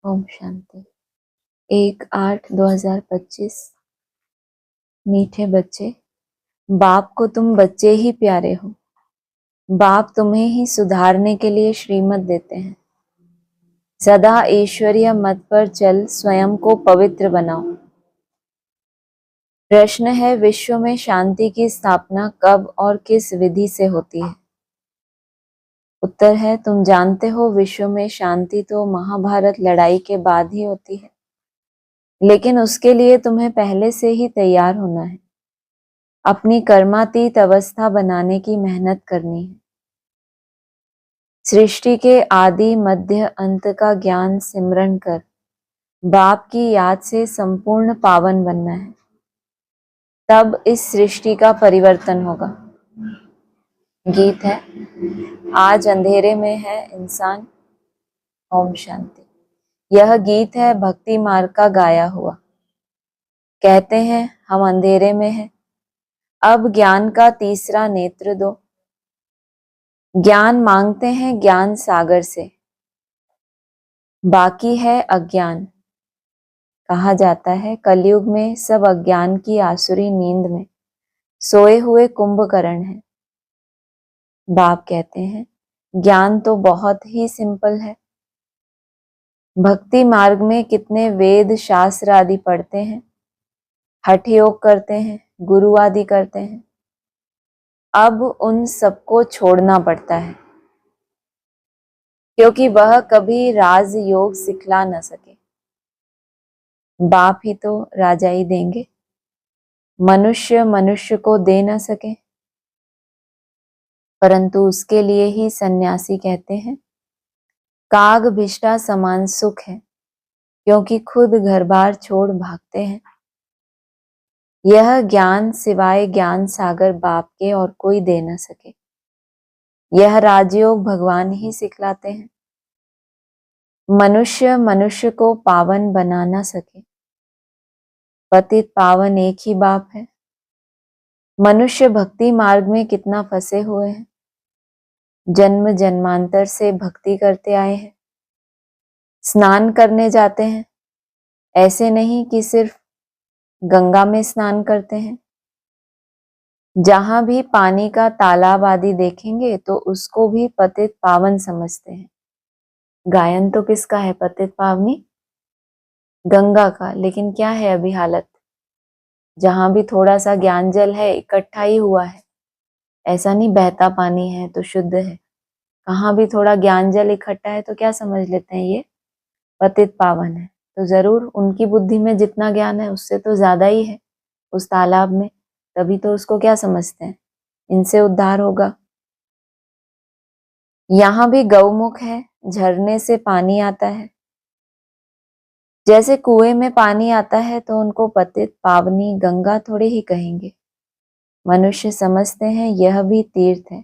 ओम शांति। 1/8/2025। मीठे बच्चे, बाप को तुम बच्चे ही प्यारे हो। बाप तुम्हें ही सुधारने के लिए श्रीमत देते हैं। सदा ईश्वरीय मत पर चल स्वयं को पवित्र बनाओ। प्रश्न है, विश्व में शांति की स्थापना कब और किस विधि से होती है? उत्तर है, तुम जानते हो विश्व में शांति तो महाभारत लड़ाई के बाद ही होती है, लेकिन उसके लिए तुम्हें पहले से ही तैयार होना है। अपनी कर्मातीत अवस्था बनाने की मेहनत करनी है। सृष्टि के आदि मध्य अंत का ज्ञान सिमरन कर बाप की याद से संपूर्ण पावन बनना है। तब इस सृष्टि का परिवर्तन होगा। गीत है, आज अंधेरे में है इंसान। ओम शांति। यह गीत है भक्ति मार्ग का गाया हुआ। कहते हैं हम अंधेरे में हैं, अब ज्ञान का तीसरा नेत्र दो। ज्ञान मांगते हैं ज्ञान सागर से, बाकी है अज्ञान। कहा जाता है कलयुग में सब अज्ञान की आसुरी नींद में सोए हुए कुंभकर्ण हैं। बाप कहते हैं ज्ञान तो बहुत ही सिंपल है। भक्ति मार्ग में कितने वेद शास्त्र आदि पढ़ते हैं, हठ योग करते हैं, गुरु आदि करते हैं। अब उन सबको छोड़ना पड़ता है, क्योंकि वह कभी राज योग सिखला न सके। बाप ही तो राजाई देंगे, मनुष्य मनुष्य को दे न सके। परंतु उसके लिए ही सन्यासी कहते हैं काग भिष्टा समान सुख है, क्योंकि खुद घर बार छोड़ भागते हैं। यह ज्ञान सिवाय ज्ञान सागर बाप के और कोई दे न सके। यह राजयोग भगवान ही सिखलाते हैं। मनुष्य मनुष्य को पावन बना न सके। पतित पावन एक ही बाप है। मनुष्य भक्ति मार्ग में कितना फंसे हुए हैं। जन्म जन्मांतर से भक्ति करते आए हैं। स्नान करने जाते हैं, ऐसे नहीं कि सिर्फ गंगा में स्नान करते हैं। जहां भी पानी का तालाब आदि देखेंगे तो उसको भी पतित पावन समझते हैं। गायन तो किसका है? पतित पावनी गंगा का। लेकिन क्या है अभी हालत? जहां भी थोड़ा सा ज्ञान जल है इकट्ठा ही हुआ है। ऐसा नहीं बहता पानी है तो शुद्ध है। कहाँ भी थोड़ा ज्ञान जल इकट्ठा है तो क्या समझ लेते हैं ये पतित पावन है। तो जरूर उनकी बुद्धि में जितना ज्ञान है उससे तो ज्यादा ही है उस तालाब में, तभी तो उसको क्या समझते हैं इनसे उद्धार होगा। यहाँ भी गौमुख है, झरने से पानी आता है। जैसे कुएं में पानी आता है तो उनको पतित पावनी गंगा थोड़े ही कहेंगे। मनुष्य समझते हैं यह भी तीर्थ है।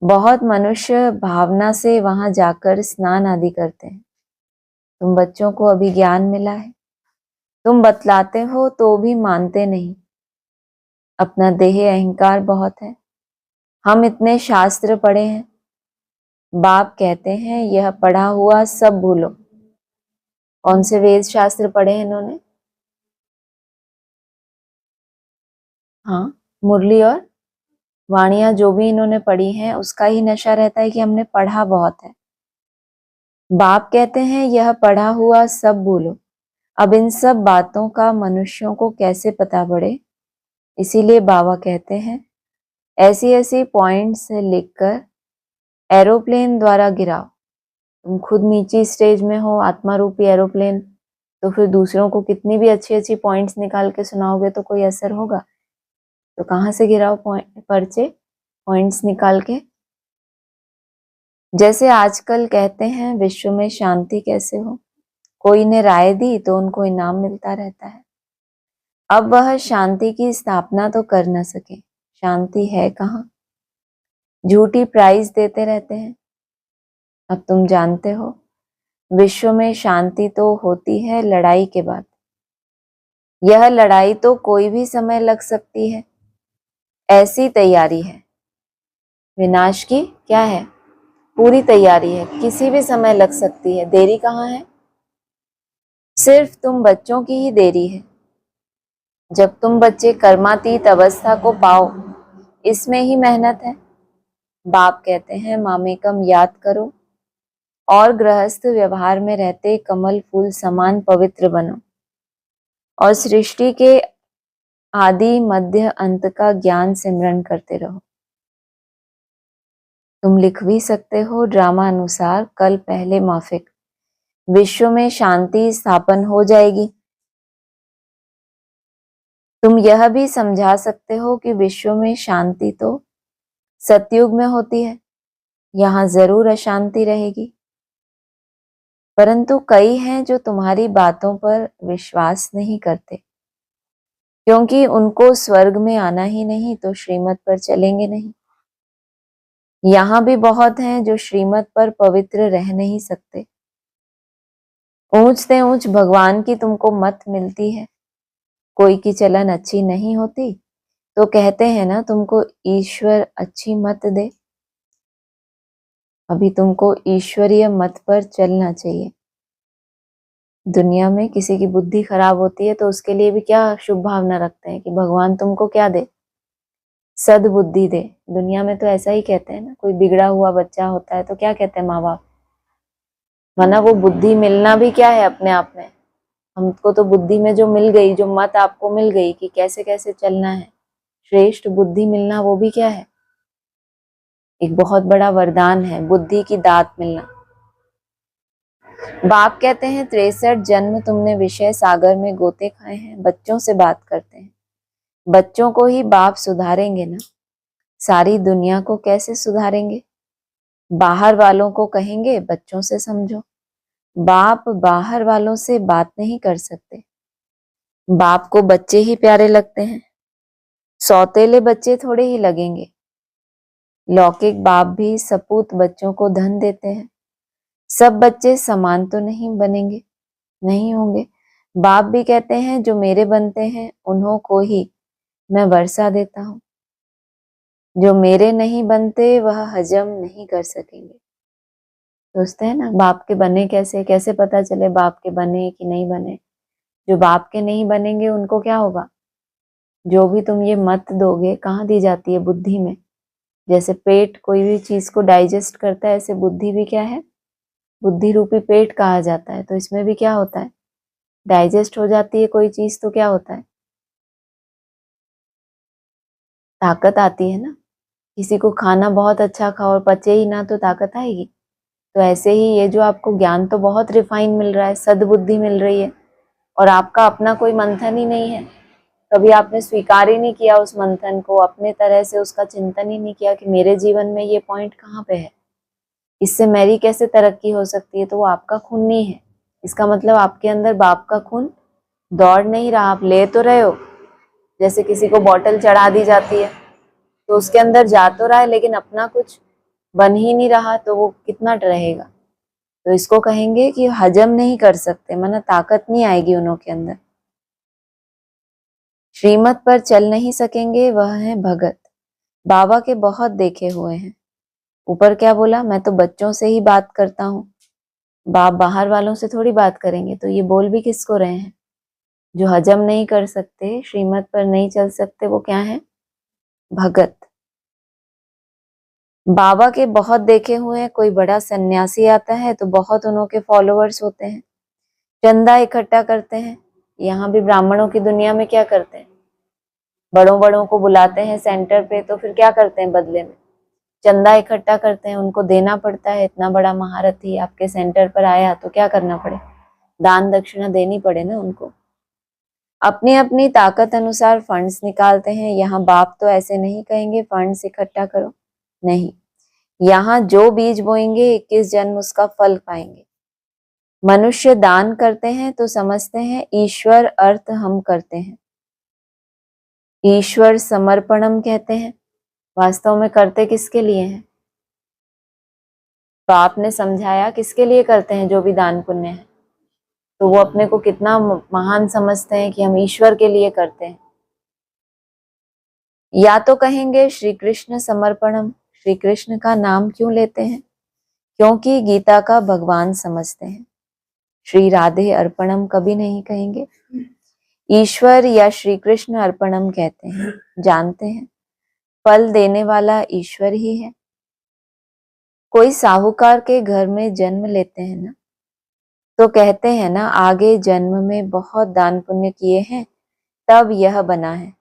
बहुत मनुष्य भावना से वहां जाकर स्नान आदि करते हैं। तुम बच्चों को अभी ज्ञान मिला है, तुम बतलाते हो तो भी मानते नहीं। अपना देह अहंकार बहुत है। हम इतने शास्त्र पढ़े हैं। बाप कहते हैं यह पढ़ा हुआ सब भूलो। कौन से वेद शास्त्र पढ़े हैं इन्होंने? हाँ, मुरली और वाणियां जो भी इन्होंने पढ़ी हैं उसका ही नशा रहता है कि हमने पढ़ा बहुत है। बाप कहते हैं यह पढ़ा हुआ सब भूलो। अब इन सब बातों का मनुष्यों को कैसे पता पड़े, इसीलिए बाबा कहते हैं ऐसी ऐसी पॉइंट्स लिखकर एरोप्लेन द्वारा गिराओ। तुम खुद नीची स्टेज में हो, आत्मा रूपी एरोप्लेन, तो फिर दूसरों को कितनी भी अच्छी अच्छी पॉइंट्स निकाल के सुनाओगे तो कोई असर होगा? तो कहाँ से गिराओ पर्चे पॉइंट्स निकाल के। जैसे आजकल कहते हैं विश्व में शांति कैसे हो, कोई ने राय दी तो उनको इनाम मिलता रहता है। अब वह शांति की स्थापना तो कर न सके। शांति है कहाँ? झूठी प्राइज देते रहते हैं। अब तुम जानते हो विश्व में शांति तो होती है लड़ाई के बाद। यह लड़ाई तो कोई भी समय लग सकती है, ऐसी तैयारी है। विनाश की क्या है? पूरी तैयारी है, किसी भी समय लग सकती है। देरी कहाँ है? सिर्फ तुम बच्चों की ही देरी है। जब तुम बच्चे कर्मातीत अवस्था को पाओ, इसमें ही मेहनत है। बाप कहते हैं मामेकम याद करो और गृहस्थ व्यवहार में रहते कमल फूल समान पवित्र बनो और सृष्टि के आदि मध्य अंत का ज्ञान सिमरन करते रहो। तुम लिख भी सकते हो ड्रामा अनुसार कल पहले माफिक विश्व में शांति स्थापन हो जाएगी। तुम यह भी समझा सकते हो कि विश्व में शांति तो सतयुग में होती है, यहाँ जरूर अशांति रहेगी। परंतु कई हैं जो तुम्हारी बातों पर विश्वास नहीं करते, क्योंकि उनको स्वर्ग में आना ही नहीं तो श्रीमत पर चलेंगे नहीं। यहाँ भी बहुत हैं जो श्रीमत पर पवित्र रह नहीं सकते। ऊंच से ऊंच भगवान की तुमको मत मिलती है, कोई की चलन अच्छी नहीं होती तो कहते हैं ना तुमको ईश्वर अच्छी मत दे। अभी तुमको ईश्वरीय मत पर चलना चाहिए। दुनिया में किसी की बुद्धि खराब होती है तो उसके लिए भी क्या शुभ भावना रखते हैं कि भगवान तुमको क्या दे, सद्बुद्धि दे। दुनिया में तो ऐसा ही कहते हैं ना, कोई बिगड़ा हुआ बच्चा होता है तो क्या कहते हैं माँ बाप, वरना वो बुद्धि मिलना भी क्या है अपने आप में। हमको तो बुद्धि में जो मिल गई, जो मत आपको मिल गई कि कैसे कैसे चलना है, श्रेष्ठ बुद्धि मिलना, वो भी क्या है, एक बहुत बड़ा वरदान है, बुद्धि की दात मिलना। बाप कहते हैं 63 जन्म तुमने विषय सागर में गोते खाए हैं, बच्चों से बात करते हैं। बच्चों को ही बाप सुधारेंगे ना, सारी दुनिया को कैसे सुधारेंगे। बाहर वालों को कहेंगे बच्चों से समझो। बाप बाहर वालों से बात नहीं कर सकते। बाप को बच्चे ही प्यारे लगते हैं, सौतेले बच्चे थोड़े ही लगेंगे। लौकिक बाप भी सपूत बच्चों को धन देते हैं। सब बच्चे समान तो नहीं बनेंगे, नहीं होंगे। बाप भी कहते हैं जो मेरे बनते हैं उन्हों को ही मैं वर्षा देता हूँ, जो मेरे नहीं बनते वह हजम नहीं कर सकेंगे। सोचते हैं ना बाप के बने कैसे, कैसे पता चले बाप के बने कि नहीं बने। जो बाप के नहीं बनेंगे उनको क्या होगा, जो भी तुम ये मत दोगे, कहाँ दी जाती है, बुद्धि में। जैसे पेट कोई भी चीज को डाइजेस्ट करता है, ऐसे बुद्धि भी क्या है, बुद्धि रूपी पेट कहा जाता है। तो इसमें भी क्या होता है, डाइजेस्ट हो जाती है कोई चीज तो क्या होता है, ताकत आती है ना। किसी को खाना बहुत अच्छा खाओ और पचे ही ना तो ताकत आएगी। तो ऐसे ही ये जो आपको ज्ञान तो बहुत रिफाइन मिल रहा है, सद्बुद्धि मिल रही है, और आपका अपना कोई मंथन ही नहीं है। कभी आपने स्वीकार ही नहीं किया उस मंथन को, अपने तरह से उसका चिंतन ही नहीं किया कि मेरे जीवन में ये पॉइंट कहाँ पे है, इससे मेरी कैसे तरक्की हो सकती है। तो वो आपका खून नहीं है, इसका मतलब आपके अंदर बाप का खून दौड़ नहीं रहा। आप ले तो रहे हो, जैसे किसी को बॉटल चढ़ा दी जाती है तो उसके अंदर जा तो रहा है लेकिन अपना कुछ बन ही नहीं रहा, तो वो कितना रहेगा। तो इसको कहेंगे कि हजम नहीं कर सकते, माना ताकत नहीं आएगी उन्हों के अंदर, श्रीमत पर चल नहीं सकेंगे, वह है भगत। बाबा के बहुत देखे हुए हैं। ऊपर क्या बोला, मैं तो बच्चों से ही बात करता हूँ, बाप बाहर वालों से थोड़ी बात करेंगे। तो ये बोल भी किसको रहे हैं, जो हजम नहीं कर सकते, श्रीमत पर नहीं चल सकते, वो क्या है, भगत। बाबा के बहुत देखे हुए हैं। कोई बड़ा सन्यासी आता है तो बहुत उन्हों के फॉलोअर्स होते हैं, चंदा इकट्ठा करते हैं। यहाँ भी ब्राह्मणों की दुनिया में क्या करते हैं, बड़ों बड़ों को बुलाते हैं सेंटर पे, तो फिर क्या करते हैं, बदले में चंदा इकट्ठा करते हैं, उनको देना पड़ता है। इतना बड़ा महारथी आपके सेंटर पर आया तो क्या करना पड़े, दान दक्षिणा देनी पड़े ना उनको। अपनी अपनी ताकत अनुसार फंड्स निकालते हैं। यहाँ बाप तो ऐसे नहीं कहेंगे फंड्स इकट्ठा करो, नहीं। यहाँ जो बीज बोएंगे 21 जन्म उसका फल पाएंगे। मनुष्य दान करते हैं तो समझते हैं ईश्वर अर्थ हम करते हैं, ईश्वर समर्पणम कहते हैं। वास्तव में करते किसके लिए हैं, तो आपने समझाया किसके लिए करते हैं, जो भी दान पुण्य है। तो वो अपने को कितना महान समझते हैं कि हम ईश्वर के लिए करते हैं। या तो कहेंगे श्री कृष्ण समर्पणम, श्री कृष्ण का नाम क्यों लेते हैं, क्योंकि गीता का भगवान समझते हैं। श्री राधे अर्पणम कभी नहीं कहेंगे। ईश्वर या श्री कृष्ण अर्पणम कहते हैं। जानते हैं फल देने वाला ईश्वर ही है। कोई साहूकार के घर में जन्म लेते हैं ना, तो कहते हैं ना आगे जन्म में बहुत दान पुण्य किए हैं तब यह बना है।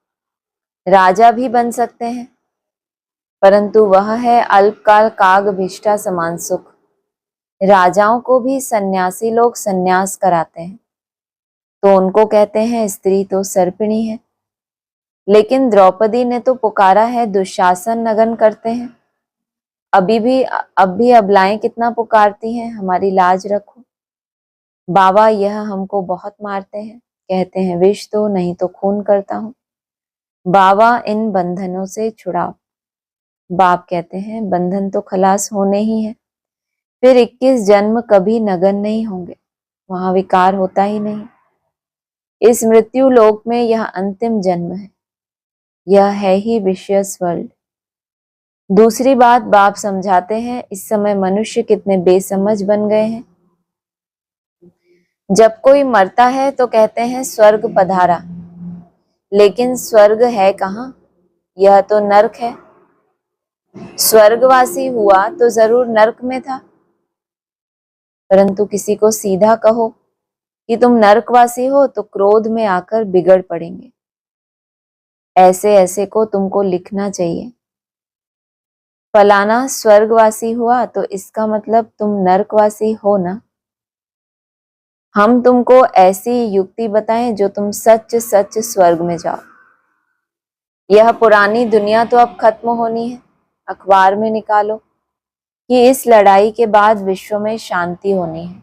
राजा भी बन सकते हैं, परंतु वह है अल्पकाल काग भिष्टा समान सुख। राजाओं को भी सन्यासी लोग सन्यास कराते हैं, तो उनको कहते हैं स्त्री तो सर्पिणी है। लेकिन द्रौपदी ने तो पुकारा है दुशासन नगन करते हैं। अब भी अबलाएं कितना पुकारती हैं, हमारी लाज रखो। बाबा यह हमको बहुत मारते हैं, कहते हैं विष दो नहीं तो खून करता हूं। बाबा इन बंधनों से छुड़ाओ। बाप कहते हैं बंधन तो खलास होने ही है, फिर 21 जन्म कभी नगन नहीं होंगे, वहां विकार होता ही नहीं। इस मृत्यु लोक में यह अंतिम जन्म है, यह है ही विशियस वर्ल्ड। दूसरी बात बाप समझाते हैं इस समय मनुष्य कितने बेसमझ बन गए हैं। जब कोई मरता है तो कहते हैं स्वर्ग पधारा, लेकिन स्वर्ग है कहाँ, यह तो नरक है। स्वर्गवासी हुआ तो जरूर नरक में था, परंतु किसी को सीधा कहो कि तुम नरकवासी हो तो क्रोध में आकर बिगड़ पड़ेंगे। ऐसे ऐसे को तुमको लिखना चाहिए। फलाना स्वर्गवासी हुआ तो इसका मतलब तुम नरकवासी हो ना। हम तुमको ऐसी युक्ति बताएं जो तुम सच सच स्वर्ग में जाओ। यह पुरानी दुनिया तो अब खत्म होनी है। अखबार में निकालो कि इस लड़ाई के बाद विश्व में शांति होनी है।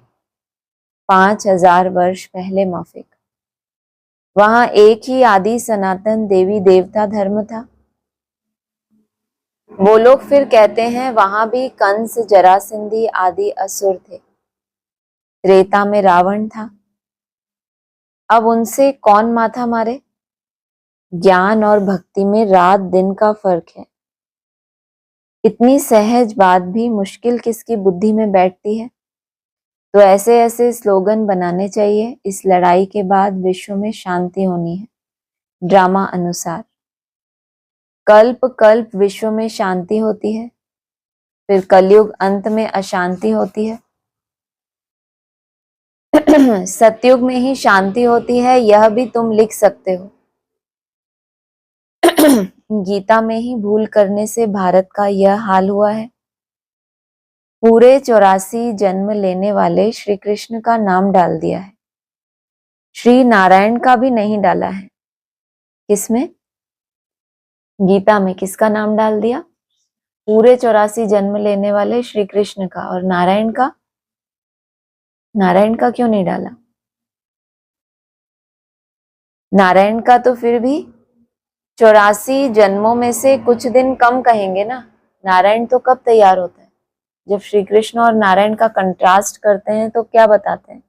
5000 वर्ष पहले माफिक वहां एक ही आदि सनातन देवी देवता धर्म था। वो लोग फिर कहते हैं वहां भी कंस जरासंधी आदि असुर थे। त्रेता में रावण था। अब उनसे कौन माथा मारे। ज्ञान और भक्ति में रात दिन का फर्क है। इतनी सहज बात भी मुश्किल किसकी बुद्धि में बैठती है। तो ऐसे ऐसे स्लोगन बनाने चाहिए, इस लड़ाई के बाद विश्व में शांति होनी है। ड्रामा अनुसार कल्प कल्प विश्व में शांति होती है, फिर कलयुग अंत में अशांति होती है। सतयुग में ही शांति होती है, यह भी तुम लिख सकते हो। गीता में ही भूल करने से भारत का यह हाल हुआ है। पूरे 84 जन्म लेने वाले श्री कृष्ण का नाम डाल दिया है, श्री नारायण का भी नहीं डाला है। किसमें? गीता में किसका नाम डाल दिया? पूरे 84 जन्म लेने वाले श्री कृष्ण का। और नारायण का? नारायण का क्यों नहीं डाला? नारायण का तो फिर भी 84 जन्मों में से कुछ दिन कम कहेंगे ना। नारायण तो कब तैयार होता है? जब श्री कृष्ण और नारायण का कंट्रास्ट करते हैं तो क्या बताते हैं?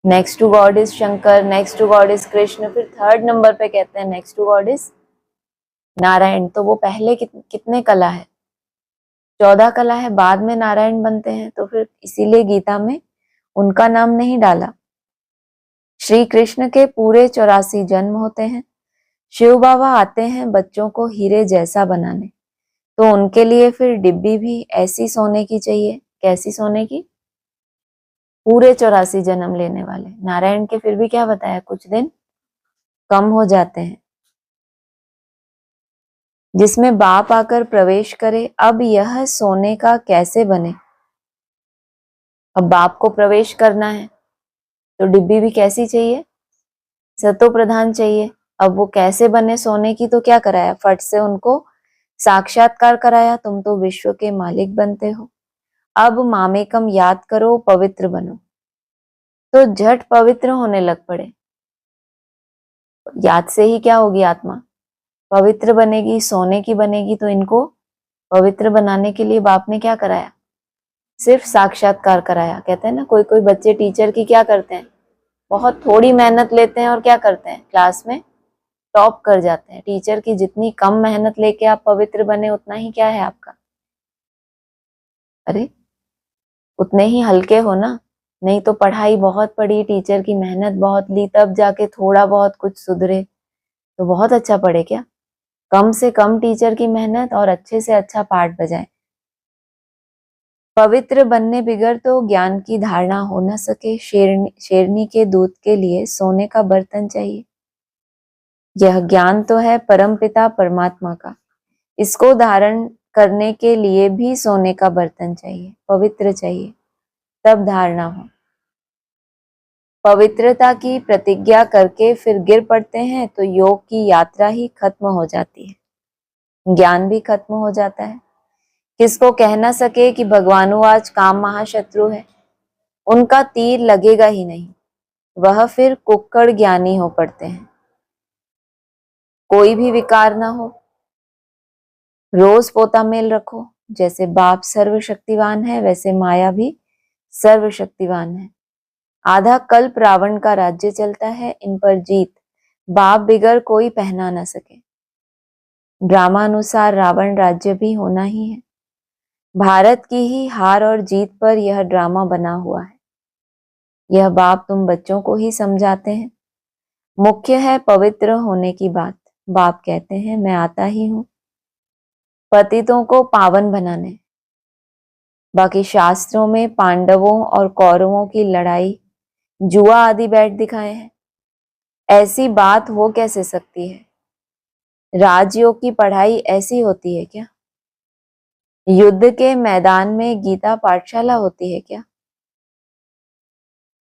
Next to God is Shankar, next to God is Krishna, फिर थर्ड नंबर पे कहते हैं next to God is Narayan. तो वो पहले कितने कला है? 14 कला है, बाद में नारायण बनते हैं। तो फिर इसीलिए गीता में उनका नाम नहीं डाला। श्री कृष्ण के पूरे 84 जन्म होते हैं। शिव बाबा आते हैं बच्चों को हीरे जैसा बनाने, तो उनके लिए फिर डिब्बी भी ऐसी सोने की चाहिए। कैसी सोने की? पूरे 84 जन्म लेने वाले। नारायण के फिर भी क्या बताया, कुछ दिन कम हो जाते हैं, जिसमें बाप आकर प्रवेश करे। अब यह सोने का कैसे बने? अब बाप को प्रवेश करना है तो डिब्बी भी कैसी चाहिए? सतो प्रधान चाहिए। अब वो कैसे बने सोने की? तो क्या कराया, फट से उनको साक्षात्कार कराया, तुम तो विश्व के मालिक बनते हो, अब मामेकम याद करो, पवित्र बनो। तो झट पवित्र होने लग पड़े। याद से ही क्या होगी? आत्मा पवित्र बनेगी, सोने की बनेगी। तो इनको पवित्र बनाने के लिए बाप ने क्या कराया? सिर्फ साक्षात्कार कराया। कहते हैं ना कोई कोई बच्चे टीचर की क्या करते हैं, बहुत थोड़ी मेहनत लेते हैं और क्या करते हैं, क्लास में टॉप कर जाते हैं। टीचर की जितनी कम मेहनत लेके आप पवित्र बने, उतना ही क्या है आपका। अरे उतने ही हल्के हो ना। नहीं तो पढ़ाई बहुत पढ़ी, टीचर की मेहनत बहुत ली, तब जाके थोड़ा बहुत कुछ सुधरे तो बहुत अच्छा पढ़े क्या? कम से कम टीचर की मेहनत और अच्छे से अच्छा पाठ बजाए। पवित्र बनने बिगर तो ज्ञान की धारणा हो न सके। शेरनी के दूध के लिए सोने का बर्तन चाहिए। यह ज्ञान तो है परमपिता परमात्मा का, इसको धारण करने के लिए भी सोने का बर्तन चाहिए, पवित्र चाहिए, तब धारणा हो। पवित्रता की प्रतिज्ञा करके फिर गिर पड़ते हैं तो योग की यात्रा ही खत्म हो जाती है, ज्ञान भी खत्म हो जाता है। किसको कह ना सके कि भगवानुवाच काम महाशत्रु है, उनका तीर लगेगा ही नहीं, वह फिर कुक्कड़ ज्ञानी हो पड़ते हैं। कोई भी विकार ना हो, रोज पोता मेल रखो। जैसे बाप सर्वशक्तिवान है वैसे माया भी सर्वशक्तिवान है। आधा कल्प रावण का राज्य चलता है, इन पर जीत बाप बिगर कोई पहना न सके। ड्रामानुसार रावण राज्य भी होना ही है। भारत की ही हार और जीत पर यह ड्रामा बना हुआ है। यह बाप तुम बच्चों को ही समझाते हैं। मुख्य है पवित्र होने की बात। बाप कहते हैं मैं आता ही हूं पतितों को पावन बनाने। बाकी शास्त्रों में पांडवों और कौरवों की लड़ाई जुआ आदि बैठ दिखाए हैं। ऐसी बात हो कैसे सकती है? राजयोग की पढ़ाई ऐसी होती है क्या? युद्ध के मैदान में गीता पाठशाला होती है क्या?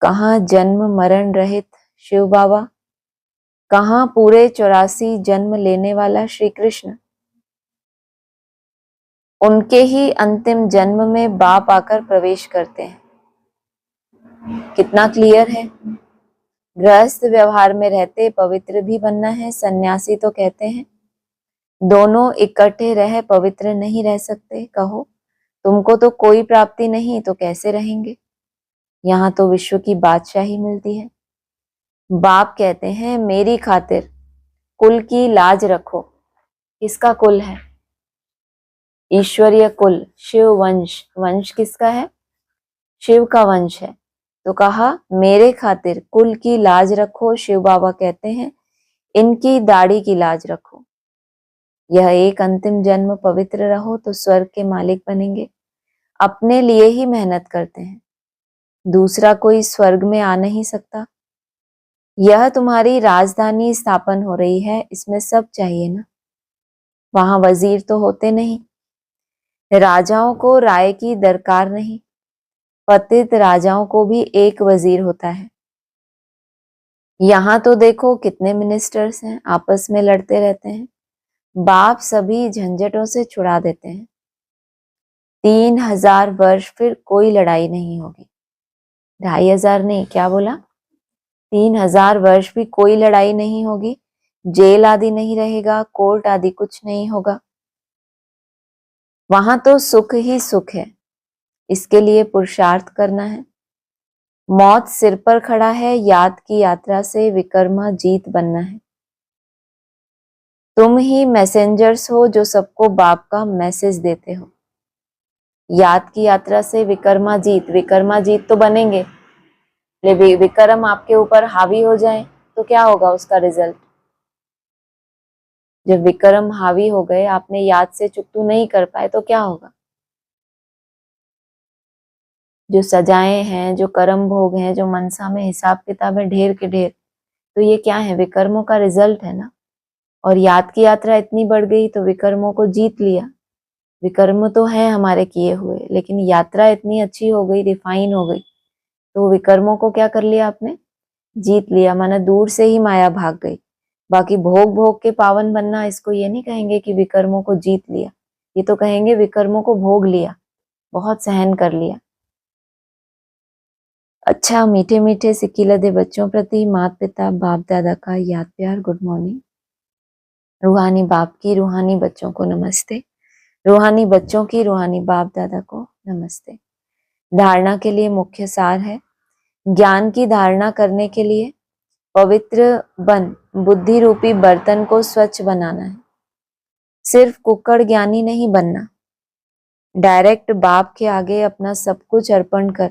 कहाँ जन्म मरण रहित शिव बाबा, कहाँ पूरे 84 जन्म लेने वाला श्री कृष्ण। उनके ही अंतिम जन्म में बाप आकर प्रवेश करते हैं। कितना क्लियर है। गृहस्थ व्यवहार में रहते पवित्र भी बनना है, सन्यासी तो कहते हैं दोनों इकट्ठे रह पवित्र नहीं रह सकते। कहो तुमको तो कोई प्राप्ति नहीं तो कैसे रहेंगे? यहाँ तो विश्व की बादशाही मिलती है। बाप कहते हैं मेरी खातिर कुल की लाज रखो। किसका कुल है? ईश्वरीय कुल, शिव वंश। वंश किसका है? शिव का वंश है। तो कहा मेरे खातिर कुल की लाज रखो। शिव बाबा कहते हैं इनकी दाढ़ी की लाज रखो। यह एक अंतिम जन्म पवित्र रहो तो स्वर्ग के मालिक बनेंगे। अपने लिए ही मेहनत करते हैं, दूसरा कोई स्वर्ग में आ नहीं सकता। यह तुम्हारी राजधानी स्थापन हो रही है, इसमें सब चाहिए ना। वहां वजीर तो होते नहीं, राजाओं को राय की दरकार नहीं। पतित राजाओं को भी एक वजीर होता है। यहाँ तो देखो कितने मिनिस्टर्स हैं, आपस में लड़ते रहते हैं। बाप सभी झंझटों से छुड़ा देते हैं। 3000 वर्ष फिर कोई लड़ाई नहीं होगी। 2500 नहीं, क्या बोला? 3000 वर्ष भी कोई लड़ाई नहीं होगी। जेल आदि नहीं रहेगा, कोर्ट आदि कुछ नहीं होगा। वहां तो सुख ही सुख है। इसके लिए पुरुषार्थ करना है। मौत सिर पर खड़ा है, याद की यात्रा से विकर्मा जीत बनना है। तुम ही मैसेंजर्स हो जो सबको बाप का मैसेज देते हो। याद की यात्रा से विकर्मा जीत तो बनेंगे, लेकिन विक्रम आपके ऊपर हावी हो जाए तो क्या होगा उसका रिजल्ट? जब विक्रम हावी हो गए, आपने याद से चुकतू नहीं कर पाए तो क्या होगा? जो सजाएं हैं, जो कर्म भोग हैं, जो मनसा में हिसाब किताब है ढेर के ढेर, तो ये क्या है? विकर्मों का रिजल्ट है ना। और याद की यात्रा इतनी बढ़ गई तो विकर्मों को जीत लिया। विकर्म तो है हमारे किए हुए, लेकिन यात्रा इतनी अच्छी हो गई, रिफाइन हो गई, तो विकर्मों को क्या कर लिया आपने? जीत लिया। माना दूर से ही माया भाग गई। बाकी भोग भोग के पावन बनना, इसको ये नहीं कहेंगे कि विकर्मों को जीत लिया, ये तो कहेंगे विकर्मों को भोग लिया, बहुत सहन कर लिया। अच्छा, मीठे मीठे सिक्की लदे बच्चों प्रति माता पिता बाप दादा का याद प्यार गुड मॉर्निंग। रूहानी बाप की रूहानी बच्चों को नमस्ते। रूहानी बच्चों की रूहानी बाप दादा को नमस्ते। धारणा के लिए मुख्य सार है, ज्ञान की धारणा करने के लिए पवित्र बन बुद्धि रूपी बर्तन को स्वच्छ बनाना है। सिर्फ कुक्कड़ ज्ञानी नहीं बनना, डायरेक्ट बाप के आगे अपना सब कुछ अर्पण कर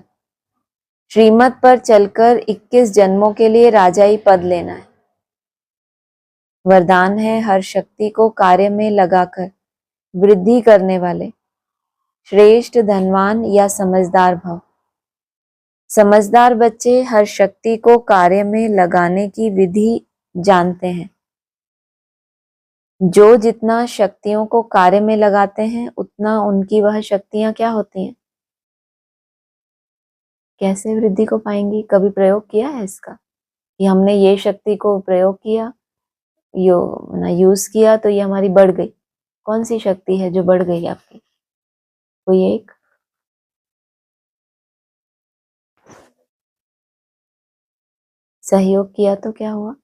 श्रीमत पर चलकर 21 जन्मों के लिए राजाई पद लेना है। वरदान है हर शक्ति को कार्य में लगाकर वृद्धि करने वाले श्रेष्ठ धनवान या समझदार भव। समझदार बच्चे हर शक्ति को कार्य में लगाने की विधि जानते हैं। जो जितना शक्तियों को कार्य में लगाते हैं उतना उनकी वह शक्तियां क्या होती हैं, कैसे वृद्धि को पाएंगी? कभी प्रयोग किया है इसका कि हमने ये शक्ति को प्रयोग किया, यूज किया तो ये हमारी बढ़ गई? कौन सी शक्ति है जो बढ़ गई आपकी? कोई एक? सहयोग किया तो क्या हुआ?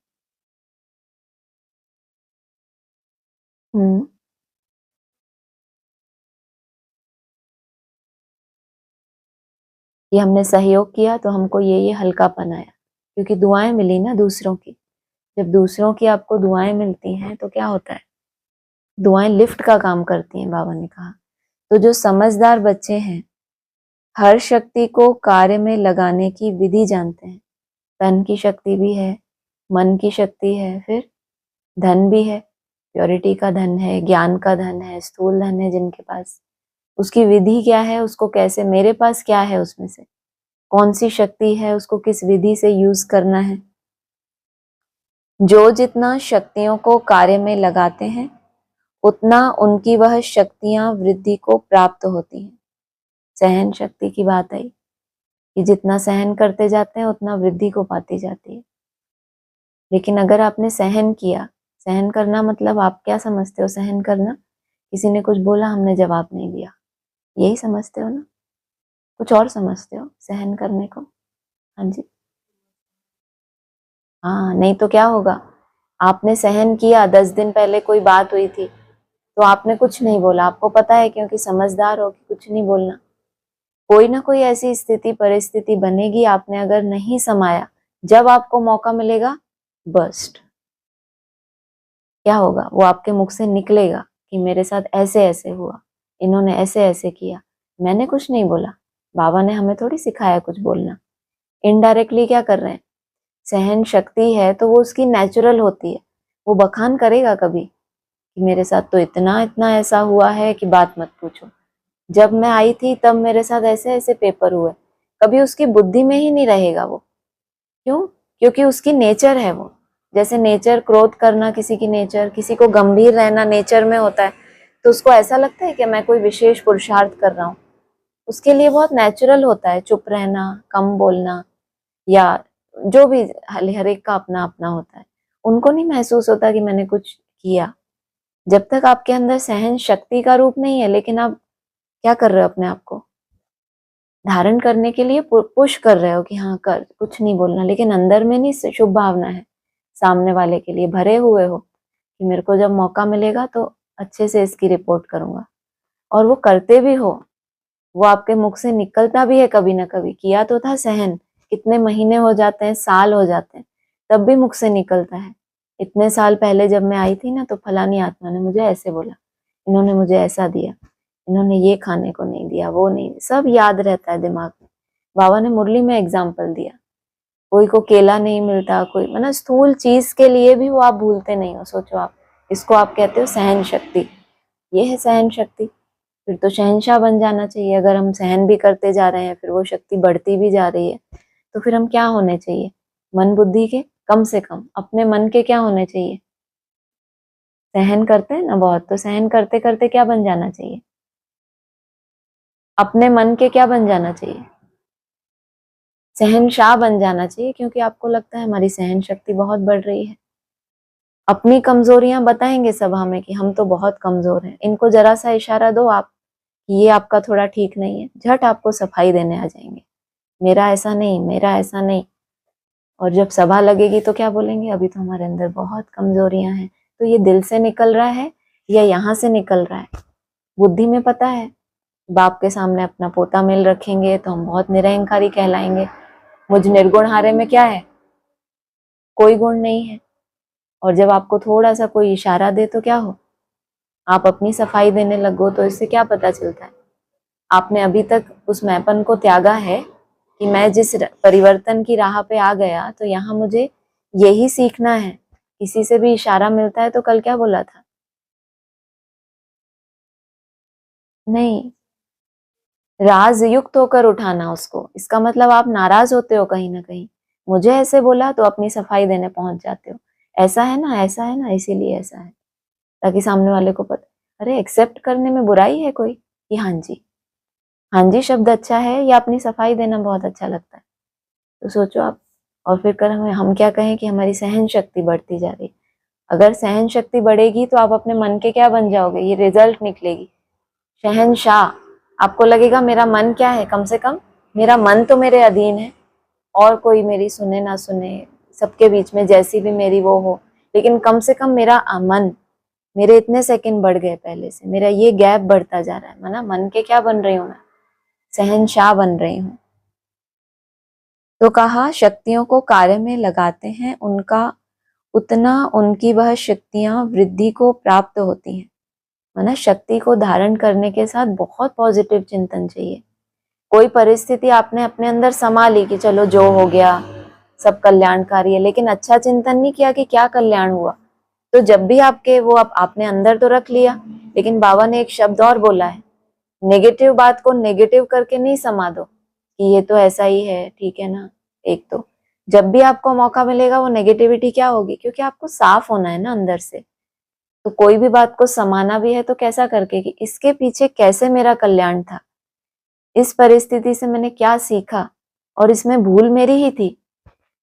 ये हमने सहयोग किया तो हमको ये हल्कापन आया, क्योंकि दुआएं मिली ना दूसरों की। जब दूसरों की आपको दुआएं मिलती हैं तो क्या होता है, दुआएं लिफ्ट का काम करती हैं, बाबा ने कहा। तो जो समझदार बच्चे हैं हर शक्ति को कार्य में लगाने की विधि जानते हैं। तन की शक्ति भी है, मन की शक्ति है, फिर धन भी है, प्योरिटी का धन है, ज्ञान का धन है, स्थूल धन है जिनके पास। उसकी विधि क्या है, उसको कैसे, मेरे पास क्या है, उसमें से कौन सी शक्ति है, उसको किस विधि से यूज करना है। जो जितना शक्तियों को कार्य में लगाते हैं उतना उनकी वह शक्तियां वृद्धि को प्राप्त होती हैं। सहन शक्ति की बात आई कि जितना सहन करते जाते हैं उतना वृद्धि को पाती जाती है। लेकिन अगर आपने सहन किया, सहन करना मतलब आप क्या समझते हो सहन करना? किसी ने कुछ बोला, हमने जवाब नहीं दिया, यही समझते हो ना? कुछ और समझते हो सहन करने को? हाँ जी, हाँ, नहीं तो क्या होगा? आपने सहन किया, 10 दिन पहले कोई बात हुई थी तो आपने कुछ नहीं बोला, आपको पता है क्योंकि समझदार हो कि कुछ नहीं बोलना। कोई ना कोई ऐसी स्थिति परिस्थिति बनेगी, आपने अगर नहीं समाया, जब आपको मौका मिलेगा बस्ट क्या होगा, वो आपके मुख से निकलेगा कि मेरे साथ ऐसे ऐसे हुआ, इन्होंने ऐसे ऐसे किया, मैंने कुछ नहीं बोला। बाबा ने हमें थोड़ी सिखाया कुछ बोलना। इनडायरेक्टली क्या कर रहे हैं, सहन शक्ति है तो वो उसकी नेचुरल होती है। वो बखान करेगा कभी कि मेरे साथ तो इतना इतना ऐसा हुआ है कि बात मत पूछो, जब मैं आई थी तब मेरे साथ ऐसे ऐसे पेपर हुए। कभी उसकी बुद्धि में ही नहीं रहेगा वो। क्यों? क्योंकि उसकी नेचर है वो। जैसे नेचर क्रोध करना, किसी की नेचर, किसी को गंभीर रहना नेचर में होता है, तो उसको ऐसा लगता है कि मैं कोई विशेष पुरुषार्थ कर रहा हूँ। उसके लिए बहुत नेचुरल होता है चुप रहना, कम बोलना, या जो भी हर एक का अपना अपना होता है। उनको नहीं महसूस होता कि मैंने कुछ किया। जब तक आपके अंदर सहन शक्ति का रूप नहीं है, लेकिन आप क्या कर रहे हो, अपने आप को धारण करने के लिए पुश कर रहे हो कि हाँ कर, कुछ नहीं बोलना, लेकिन अंदर में नहीं शुभ भावना है, सामने वाले के लिए भरे हुए हो कि मेरे को जब मौका मिलेगा तो अच्छे से इसकी रिपोर्ट करूंगा। और वो करते भी हो, वो आपके मुख से निकलता भी है कभी ना कभी, किया तो था सहन, कितने महीने हो जाते हैं, साल हो जाते हैं, तब भी मुख से निकलता है। इतने साल पहले जब मैं आई थी ना, तो फलानी आत्मा ने मुझे ऐसे बोला, इन्होंने मुझे ऐसा दिया, इन्होंने ये खाने को नहीं दिया, वो नहीं, सब याद रहता है दिमाग में। बाबा ने मुरली में एग्जाम्पल दिया, कोई को केला नहीं मिलता, कोई मतलब स्थूल चीज के लिए भी वो आप भूलते नहीं हो। सोचो आप, इसको आप कहते हो सहन शक्ति, ये है सहन शक्ति। फिर तो शहंशाह बन जाना चाहिए। अगर हम सहन भी करते जा रहे हैं, फिर वो शक्ति बढ़ती भी जा रही है, तो फिर हम क्या होने चाहिए? मन बुद्धि के, कम से कम अपने मन के क्या होने चाहिए? सहन करते हैं ना बहुत, तो सहन करते करते क्या बन जाना चाहिए? अपने मन के क्या बन जाना चाहिए? सहनशाह बन जाना चाहिए, क्योंकि आपको लगता है हमारी सहन शक्ति बहुत बढ़ रही है। अपनी कमजोरियां बताएंगे सब हमें कि हम तो बहुत कमजोर हैं, इनको जरा सा इशारा दो आप कि ये आपका थोड़ा ठीक नहीं है, झट आपको सफाई देने आ जाएंगे, मेरा ऐसा नहीं, मेरा ऐसा नहीं। और जब सभा लगेगी तो क्या बोलेंगे, अभी तो हमारे अंदर बहुत कमजोरियां हैं। तो ये दिल से निकल रहा है या यहाँ से निकल रहा है? बुद्धि में पता है, बाप के सामने अपना पोता मेल रखेंगे तो हम बहुत निरहंकारी कहलाएंगे। मुझ निर्गुण हारे में क्या है, कोई गुण नहीं है। और जब आपको थोड़ा सा कोई इशारा दे तो क्या हो, आप अपनी सफाई देने लगो। तो इससे क्या पता चलता है, आपने अभी तक उस मैंपन को त्यागा है कि मैं जिस परिवर्तन की राह पे आ गया, तो यहाँ मुझे यही सीखना है। किसी से भी इशारा मिलता है तो कल क्या बोला था? नहीं, राज युक्त होकर उठाना उसको। इसका मतलब आप नाराज होते हो कहीं ना कहीं, मुझे ऐसे बोला तो अपनी सफाई देने पहुंच जाते हो, ऐसा है ना, ऐसा है ना, इसीलिए ऐसा है, ताकि सामने वाले को पता। अरे एक्सेप्ट करने में बुराई है कोई? कि हाँ जी, हाँ जी शब्द अच्छा है या अपनी सफाई देना बहुत अच्छा लगता है? तो सोचो आप। और फिर कर हम क्या कहें कि हमारी सहन शक्ति बढ़ती जा रही। अगर सहन शक्ति बढ़ेगी तो आप अपने मन के क्या बन जाओगे, ये रिजल्ट निकलेगी, शहंशाह। आपको लगेगा मेरा मन क्या है, कम से कम मेरा मन तो मेरे अधीन है, और कोई मेरी सुने ना सुने, सबके बीच में जैसी भी मेरी वो हो, लेकिन कम से कम मेरा मन, मेरे इतने सेकंड बढ़ गए पहले से, मेरा ये गैप बढ़ता जा रहा है। माना मन के क्या बन रही हूँ मैं, शहंशाह बन रही हूँ। तो कहा शक्तियों को कार्य में लगाते हैं उनका उतना उनकी वह शक्तियां वृद्धि को प्राप्त होती हैं। माना शक्ति को धारण करने के साथ बहुत पॉजिटिव चिंतन चाहिए। कोई परिस्थिति आपने अपने अंदर समा ली कि चलो जो हो गया सब कल्याणकारी है, लेकिन अच्छा चिंतन नहीं किया कि क्या कल्याण हुआ। तो जब भी आपके वो आपने अंदर तो रख लिया, लेकिन बाबा ने एक शब्द और बोला है, नेगेटिव बात को नेगेटिव करके नहीं समा दो कि ये तो ऐसा ही है, ठीक है ना। एक तो जब भी आपको मौका मिलेगा वो नेगेटिविटी क्या होगी, क्योंकि आपको साफ होना है ना अंदर से। तो कोई भी बात को समाना भी है तो कैसा करके कि इसके पीछे कैसे मेरा कल्याण था, इस परिस्थिति से मैंने क्या सीखा, और इसमें भूल मेरी ही थी।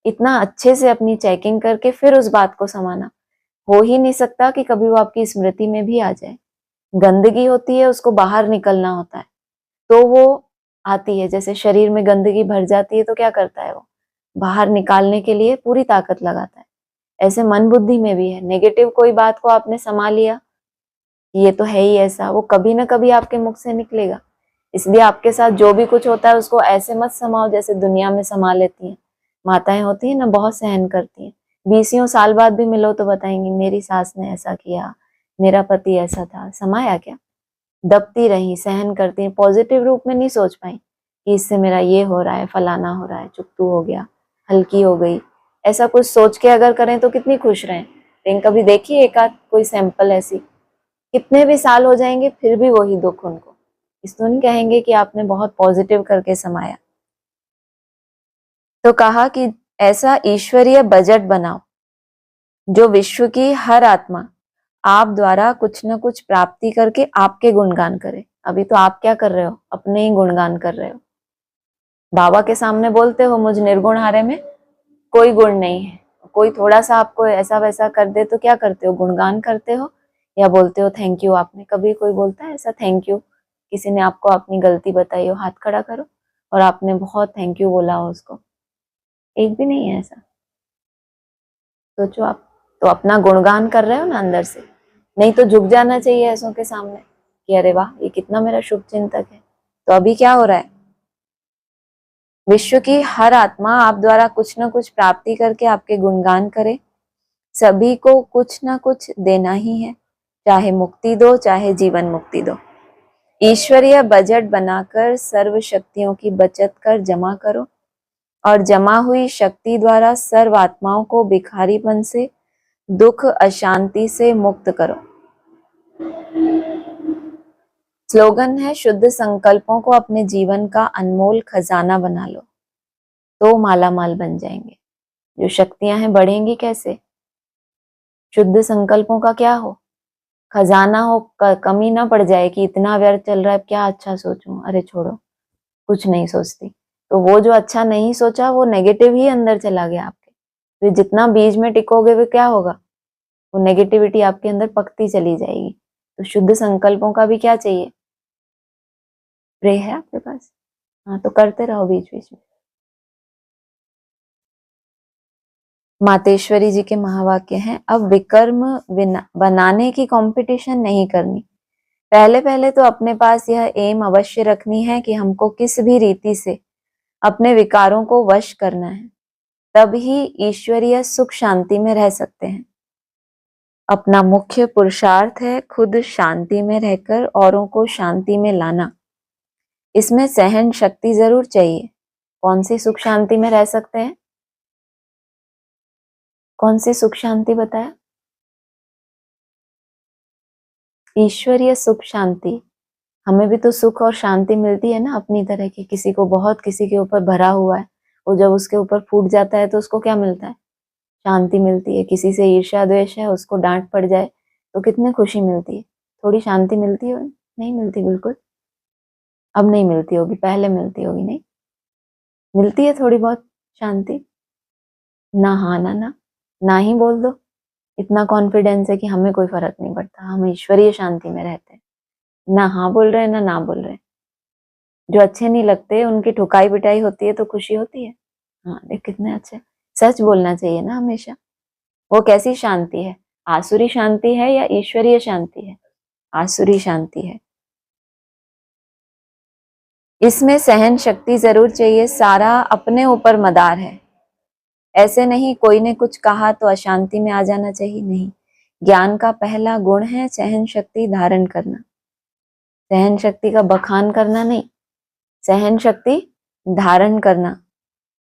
इतना अच्छे से अपनी चेकिंग करके फिर उस बात को समाना। हो ही नहीं सकता कि कभी वो आपकी स्मृति में भी आ जाए। गंदगी होती है, उसको बाहर निकलना होता है, तो वो आती है। जैसे शरीर में गंदगी भर जाती है तो क्या करता है वो, बाहर निकालने के लिए पूरी ताकत लगाता है। ऐसे मन बुद्धि में भी है। नेगेटिव कोई बात को आपने समा लिया, ये तो है ही ऐसा, वो कभी ना कभी आपके मुख से निकलेगा। इसलिए आपके साथ जो भी कुछ होता है उसको ऐसे मत समाओ जैसे दुनिया में समा लेती हैं। माताएं होती है ना, बहुत सहन करती हैं। 20 साल बाद भी मिलो तो बताएंगी मेरी सास ने ऐसा किया, मेरा पति ऐसा था। समाया क्या? दबती रही, सहन करती हैं, पॉजिटिव रूप में नहीं सोच पाई कि इससे मेरा ये हो रहा है, फलाना हो रहा है, चुकतू हो गया, हल्की हो गई। ऐसा कुछ सोच के अगर करें तो कितनी खुश रहें। लेकिन कभी देखिए एक आध कोई सैंपल ऐसी, कितने भी साल हो जाएंगे फिर भी वही दुख उनको। इसको नहीं कहेंगे कि आपने बहुत पॉजिटिव करके समाया। तो कहा कि ऐसा ईश्वरीय बजट बनाओ जो विश्व की हर आत्मा आप द्वारा कुछ न कुछ प्राप्ति करके आपके गुणगान करे। अभी तो आप क्या कर रहे हो, अपने ही गुणगान कर रहे हो। बाबा के सामने बोलते हो मुझ निर्गुण हारे में कोई गुण नहीं है। कोई थोड़ा सा आपको ऐसा वैसा कर दे तो क्या करते हो, गुणगान करते हो या बोलते हो थैंक यू। आपने कभी कोई बोलता है ऐसा थैंक यू? किसी ने आपको अपनी गलती बताई हो, हाथ खड़ा करो, और आपने बहुत थैंक यू बोला हो उसको? एक भी नहीं है ऐसा। सोचो आप। तो अपना गुणगान कर रहे हो ना अंदर से। नहीं तो झुक जाना चाहिए ऐसों के सामने कि अरे वाह ये कितना मेरा शुभ चिंतक है। तो अभी क्या हो रहा है, विश्व की हर आत्मा आप द्वारा कुछ न कुछ प्राप्ति करके आपके गुणगान करे। सभी को कुछ न कुछ देना ही है, चाहे मुक्ति दो चाहे जीवन मुक्ति दो। ईश्वरीय बजट बनाकर सर्व शक्तियों की बचत कर जमा करो, और जमा हुई शक्ति द्वारा सर्व आत्माओं को भिखारीपन से, दुख अशांति से मुक्त करो। स्लोगन है, शुद्ध संकल्पों को अपने जीवन का अनमोल खजाना बना लो तो माला माल बन जाएंगे। जो शक्तियां हैं बढ़ेंगी कैसे? शुद्ध संकल्पों का क्या हो, खजाना हो, कमी ना पड़ जाए कि इतना व्यर्थ चल रहा है, क्या अच्छा सोचूं, अरे छोड़ो कुछ नहीं सोचती। तो वो जो अच्छा नहीं सोचा वो नेगेटिव ही अंदर चला गया आपके। फिर जितना बीज में टिकोगे वो क्या होगा, वो नेगेटिविटी आपके अंदर पकती चली जाएगी। तो शुद्ध संकल्पों का भी क्या चाहिए, प्रे है आपके पास, हाँ तो करते रहो बीच बीच में। मातेश्वरी जी के महावाक्य हैं, अब विकर्म बनाने की कंपटीशन नहीं करनी। पहले पहले तो अपने पास यह एम अवश्य रखनी है कि हमको किस भी रीति से अपने विकारों को वश करना है, तब ही ईश्वरीय सुख शांति में रह सकते हैं। अपना मुख्य पुरुषार्थ है खुद शांति में रहकर औरों को शांति में लाना। इसमें सहन शक्ति जरूर चाहिए। कौन सी सुख शांति में रह सकते हैं? कौन सी सुख शांति बताया? ईश्वरीय सुख शांति। हमें भी तो सुख और शांति मिलती है ना अपनी तरह की। किसी को बहुत किसी के ऊपर भरा हुआ है, वो जब उसके ऊपर फूट जाता है तो उसको क्या मिलता है? शांति मिलती है। किसी से ईर्ष्या द्वेष है, उसको डांट पड़ जाए तो कितनी खुशी मिलती है, थोड़ी शांति मिलती है? नहीं मिलती बिल्कुल। अब नहीं मिलती होगी, पहले मिलती होगी। नहीं मिलती है थोड़ी बहुत शांति? ना हाँ ना ही बोल दो। इतना कॉन्फिडेंस है कि हमें कोई फर्क नहीं पड़ता, हम ईश्वरीय शांति में रहते हैं। ना हाँ बोल रहे हैं ना बोल रहे हैं। जो अच्छे नहीं लगते उनकी ठुकाई पिटाई होती है तो खुशी होती है। हाँ देख कितने अच्छे। सच बोलना चाहिए ना हमेशा। वो कैसी शांति है? आसुरी शांति है या ईश्वरीय शांति है? आसुरी शांति है। इसमें सहन शक्ति जरूर चाहिए। सारा अपने ऊपर मदार है। ऐसे नहीं कोई ने कुछ कहा तो अशांति में आ जाना चाहिए, नहीं। ज्ञान का पहला गुण है सहन शक्ति धारण करना। सहन शक्ति का बखान करना नहीं, सहन शक्ति धारण करना।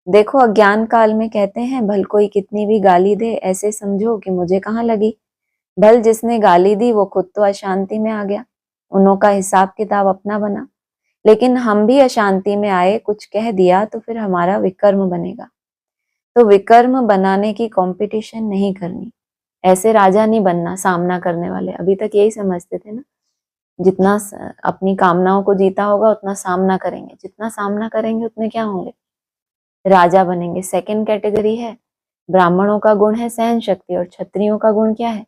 देखो अज्ञान काल में कहते हैं भल कोई कितनी भी गाली दे ऐसे समझो कि मुझे कहाँ लगी। भल जिसने गाली दी वो खुद तो अशांति में आ गया, उन्हों का हिसाब किताब अपना बना। लेकिन हम भी अशांति में आए, कुछ कह दिया तो फिर हमारा विकर्म बनेगा। तो विकर्म बनाने की कंपटीशन नहीं करनी। ऐसे राजा नहीं बनना सामना करने वाले। अभी तक यही समझते थे ना, जितना अपनी कामनाओं को जीता होगा उतना सामना करेंगे, जितना सामना करेंगे उतने क्या होंगे? राजा बनेंगे। सेकंड कैटेगरी है, ब्राह्मणों का गुण है सहन शक्ति और क्षत्रियों का गुण क्या है?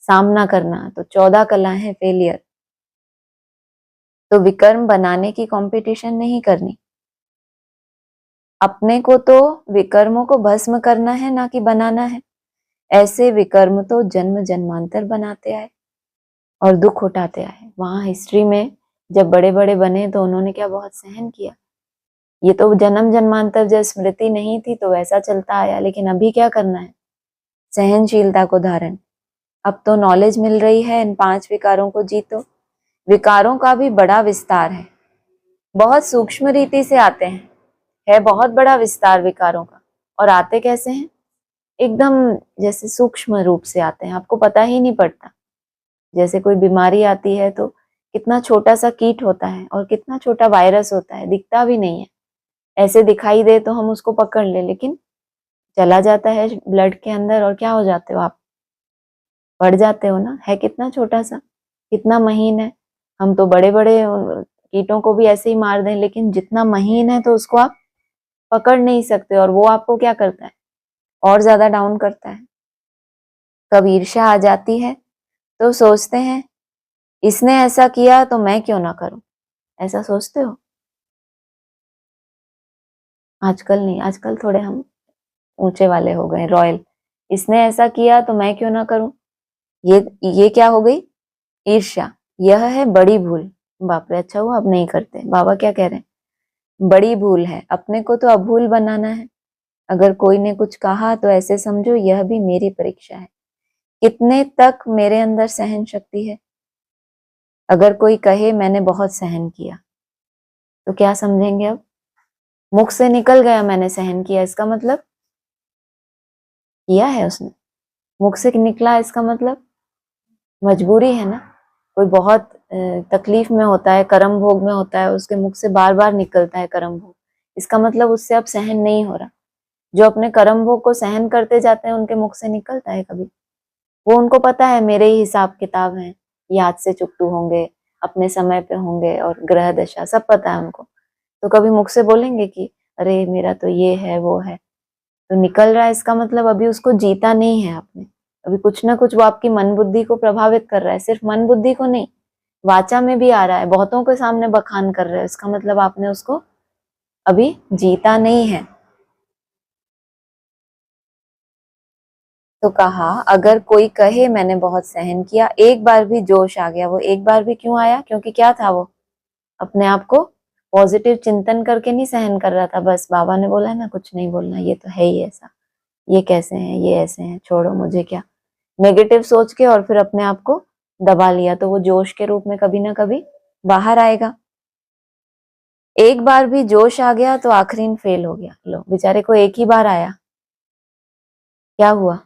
सामना करना। तो 14 कला है फेलियर। तो विकर्म बनाने की कंपटीशन नहीं करनी। अपने को तो विकर्मों को भस्म करना है, ना कि बनाना है। ऐसे विकर्म तो जन्म जन्मांतर बनाते आए और दुख उठाते आए। वहां हिस्ट्री में जब बड़े बड़े बने तो उन्होंने क्या बहुत सहन किया। ये तो जन्म जन्मांतर जब स्मृति नहीं थी तो वैसा चलता आया, लेकिन अभी क्या करना है? सहनशीलता को धारण। अब तो नॉलेज मिल रही है, इन 5 विकारों को जीतो। विकारों का भी बड़ा विस्तार है, बहुत सूक्ष्म रीति से आते हैं। है बहुत बड़ा विस्तार विकारों का। और आते कैसे हैं? एकदम जैसे सूक्ष्म रूप से आते हैं, आपको पता ही नहीं पड़ता। जैसे कोई बीमारी आती है तो कितना छोटा सा कीट होता है और कितना छोटा वायरस होता है, दिखता भी नहीं है। ऐसे दिखाई दे तो हम उसको पकड़ ले, लेकिन चला जाता है ब्लड के अंदर और क्या हो जाते हो आप? बढ़ जाते हो ना। है कितना छोटा सा, कितना महीन है। हम तो बड़े बड़े कीटों को भी ऐसे ही मार दें, लेकिन जितना महीन है तो उसको आप पकड़ नहीं सकते, और वो आपको क्या करता है? और ज्यादा डाउन करता है। कब ईर्ष्या आ जाती है तो सोचते हैं इसने ऐसा किया तो मैं क्यों ना करूं। ऐसा सोचते हो? आजकल नहीं, आजकल थोड़े हम ऊंचे वाले हो गए, रॉयल। इसने ऐसा किया तो मैं क्यों ना करूं। ये क्या हो गई? ईर्ष्या। यह है बड़ी भूल। बाप रे, अच्छा हुआ अब नहीं करते। बाबा क्या कह रहे हैं? बड़ी भूल है। अपने को तो अभूल बनाना है। अगर कोई ने कुछ कहा तो ऐसे समझो यह भी मेरी परीक्षा है, कितने तक मेरे अंदर सहन शक्ति है। अगर कोई कहे मैंने बहुत सहन किया तो क्या समझेंगे? अब मुख से निकल गया मैंने सहन किया, इसका मतलब किया है उसने। मुख से निकला इसका मतलब मजबूरी है ना। कोई बहुत तकलीफ में होता है, कर्म भोग में होता है, उसके मुख से बार बार निकलता है कर्म भोग, इसका मतलब उससे अब सहन नहीं हो रहा। जो अपने कर्म भोग को सहन करते जाते हैं उनके मुख से निकलता है कभी? वो उनको पता है मेरे ही हिसाब किताब है, याद से चुकतू होंगे, अपने समय पे होंगे और ग्रह दशा सब पता है उनको। तो कभी मुख से बोलेंगे कि अरे मेरा तो ये है वो है। तो निकल रहा है इसका मतलब अभी उसको जीता नहीं है आपने। अभी कुछ ना कुछ वो आपकी मन बुद्धि को प्रभावित कर रहा है। सिर्फ मन बुद्धि को नहीं, वाचा में भी आ रहा है, बहुतों के सामने बखान कर रहे हैं। इसका मतलब आपने उसको अभी जीता नहीं है। तो कहा अगर कोई कहे मैंने बहुत सहन किया, एक बार भी जोश आ गया। वो एक बार भी क्यों आया? क्योंकि क्या था? वो अपने आप को पॉजिटिव चिंतन करके नहीं सहन कर रहा था। बस बाबा ने बोला ना कुछ नहीं बोलना, ये तो है ही ऐसा, ये कैसे हैं, ये ऐसे हैं, छोड़ो मुझे क्या। नेगेटिव सोच के और फिर अपने आप को दबा लिया, तो वो जोश के रूप में कभी ना कभी बाहर आएगा। एक बार भी जोश आ गया तो आखिरीन फेल हो गया। लो बेचारे को एक ही बार आया, क्या हुआ?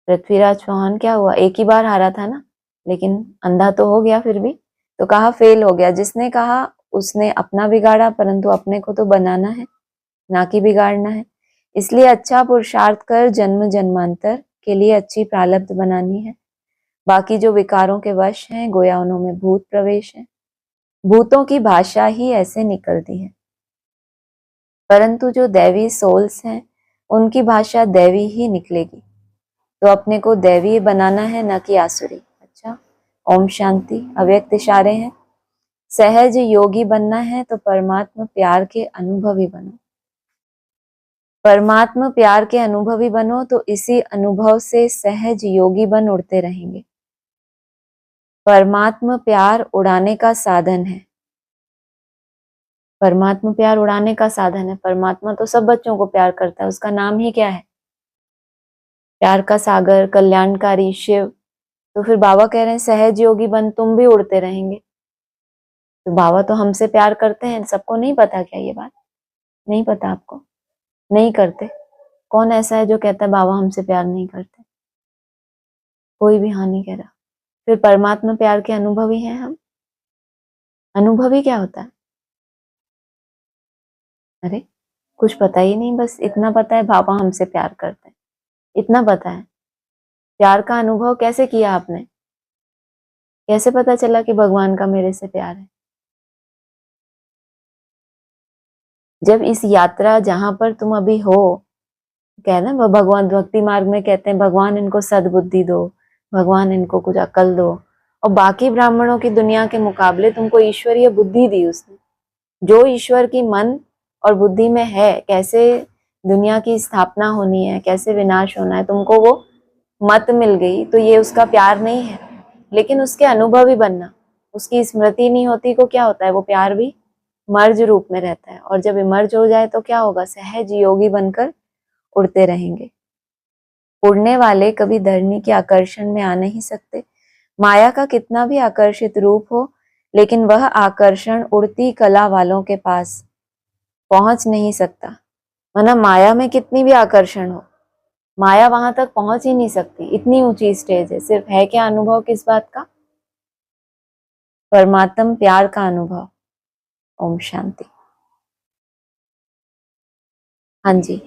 पृथ्वीराज चौहान क्या हुआ? एक ही बार हारा था ना, लेकिन अंधा तो हो गया फिर भी, तो कहा फेल हो गया। जिसने कहा उसने अपना बिगाड़ा, परंतु अपने को तो बनाना है, ना कि बिगाड़ना है। इसलिए अच्छा पुरुषार्थ कर जन्म जन्मांतर के लिए अच्छी प्रारब्ध बनानी है। बाकी जो विकारों के वश हैं, गोया उनमें भूत प्रवेश है। भूतों की भाषा ही ऐसे निकलती है, परंतु जो दैवी सोल्स हैं उनकी भाषा दैवी ही निकलेगी। तो अपने को दैवी बनाना है, न कि आसुरी। अच्छा, ओम शांति। अव्यक्त इशारे हैं। सहज योगी बनना है तो परमात्मा प्यार के अनुभवी बनो। परमात्मा प्यार के अनुभवी बनो तो इसी अनुभव से सहज योगी बन उड़ते रहेंगे। परमात्मा प्यार उड़ाने का साधन है। परमात्मा प्यार उड़ाने का साधन है। परमात्मा तो सब बच्चों को प्यार करता है, उसका नाम ही क्या है? प्यार का सागर, कल्याणकारी शिव। तो फिर बाबा कह रहे हैं सहज योगी बन, तुम भी उड़ते रहेंगे। तो बाबा तो हमसे प्यार करते हैं, सबको नहीं पता क्या ये बात? नहीं पता आपको? नहीं करते। कौन ऐसा है जो कहता है बाबा हमसे प्यार नहीं करते? कोई भी हाँ नहीं कह रहा। फिर परमात्मा प्यार के अनुभवी हैं हम। अनुभवी क्या होता है? अरे कुछ पता ही नहीं, बस इतना पता है बाबा हमसे प्यार करते हैं, इतना पता है। प्यार का अनुभव कैसे किया आपने? कैसे पता चला कि भगवान का मेरे से प्यार है? जब इस यात्रा जहां पर तुम अभी हो, कहना भगवान भक्ति मार्ग में कहते हैं भगवान इनको सद्बुद्धि दो, भगवान इनको कुछ अकल दो। और बाकी ब्राह्मणों की दुनिया के मुकाबले तुमको ईश्वरीय बुद्धि दी उसने। जो ईश्वर की मन और बुद्धि में है, कैसे दुनिया की स्थापना होनी है, कैसे विनाश होना है, तुमको वो मत मिल गई, तो ये उसका प्यार नहीं है। लेकिन उसके अनुभवी बनना, उसकी स्मृति नहीं होती को क्या होता है? वो प्यार भी मर्ज रूप में रहता है। और जब इमर्ज हो जाए तो क्या होगा? सहज योगी बनकर उड़ते रहेंगे। उड़ने वाले कभी धरनी के आकर्षण में आ नहीं सकते। माया का कितना भी आकर्षित रूप हो, लेकिन वह आकर्षण उड़ती कला वालों के पास पहुंच नहीं सकता। वरना माया में कितनी भी आकर्षण हो, माया वहां तक पहुंच ही नहीं सकती, इतनी ऊंची स्टेज है। सिर्फ है क्या अनुभव? किस बात का? परमात्म प्यार का अनुभव। ओम शांति। हाँ जी,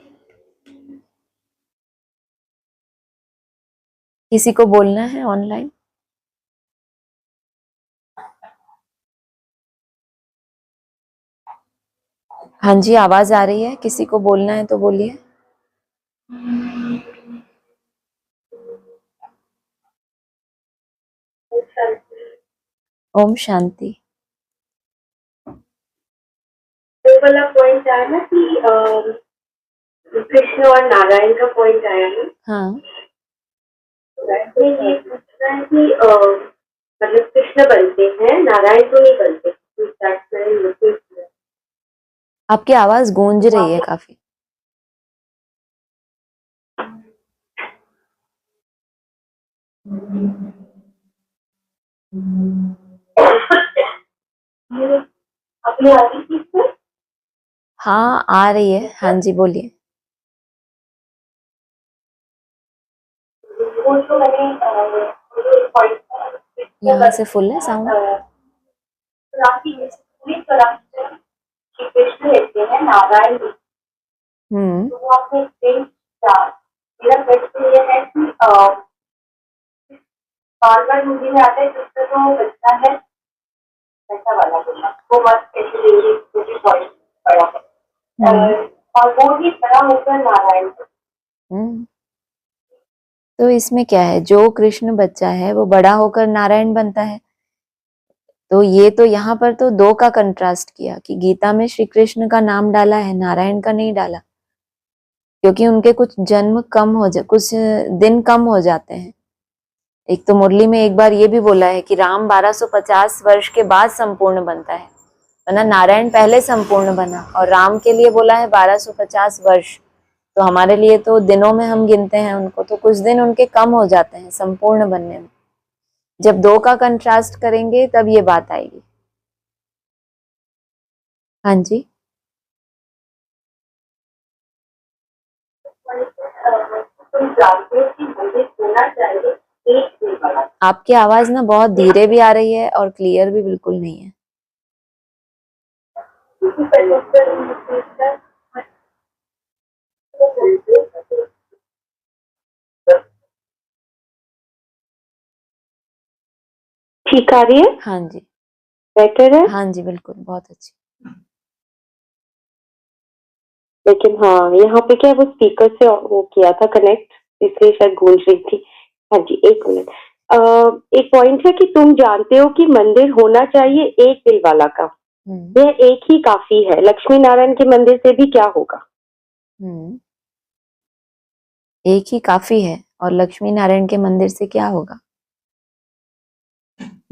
किसी को बोलना है ऑनलाइन? हाँ जी, आवाज आ रही है। किसी को बोलना है तो बोलिए। ओम शांति। वो वाला पॉइंट आया ना कि कृष्ण और नारायण का पॉइंट आया ना। हाँ, तो ये पूछना है कि मतलब कृष्ण बनते हैं, नारायण तो नहीं बनते। आपकी आवाज गूंज रही है काफी। अपनी आदि चीज से हाँ आ रही है। हाँ जी बोलिए। वो तो मैंने पॉइंट यहाँ से फुल है साउंड? पूरी तरह से श्री कृष्ण लेते हैं, नारायण लेते हैं। तो वो आपने एक्सप्लेन किया। मेरा प्रश्न ये है कि बार बार मूवी में आता है कृष्ण तो बचता है, ऐसा वाला कुछ वो मत कैसे लेंगे मुझे पॉइंट पड़ा है। और वो ही बड़ा होकर नारायण। तो इसमें क्या है? जो कृष्ण बच्चा है वो बड़ा होकर नारायण बनता है। तो ये तो यहाँ पर तो दो का कंट्रास्ट किया कि गीता में श्री कृष्ण का नाम डाला है, नारायण का नहीं डाला, क्योंकि उनके कुछ जन्म कम हो जा कुछ दिन कम हो जाते हैं। एक तो मुरली में एक बार ये भी बोला है कि राम 1250 वर्ष के बाद संपूर्ण बनता है, वरना नारायण पहले संपूर्ण बना। और राम के लिए बोला है 1250 वर्ष, तो हमारे लिए तो दिनों में हम गिनते हैं उनको, तो कुछ दिन उनके कम हो जाते हैं संपूर्ण बनने में। जब दो का कंट्रास्ट करेंगे तब ये बात आएगी। हाँ जी, तुम जानते हो कि मंदिर होना चाहिए एक दिल वाला। आपकी आवाज ना बहुत धीरे भी आ रही है और क्लियर भी बिल्कुल नहीं है। ठीक आ रही है? हाँ जी, बेटर है? हाँ जी, बिल्कुल बहुत अच्छी। लेकिन हाँ, यहाँ पे क्या वो स्पीकर से वो किया था कनेक्ट, इसलिए शायद गूंज रही थी। हाँ जी, एक मिनट। एक पॉइंट है कि तुम जानते हो कि मंदिर होना चाहिए एक दिल वाला का। हम्म यह एक ही काफी है। लक्ष्मी नारायण के मंदिर से भी क्या होगा? हम्म एक ही काफी है और लक्ष्मी नारायण के मंदिर से क्या होगा?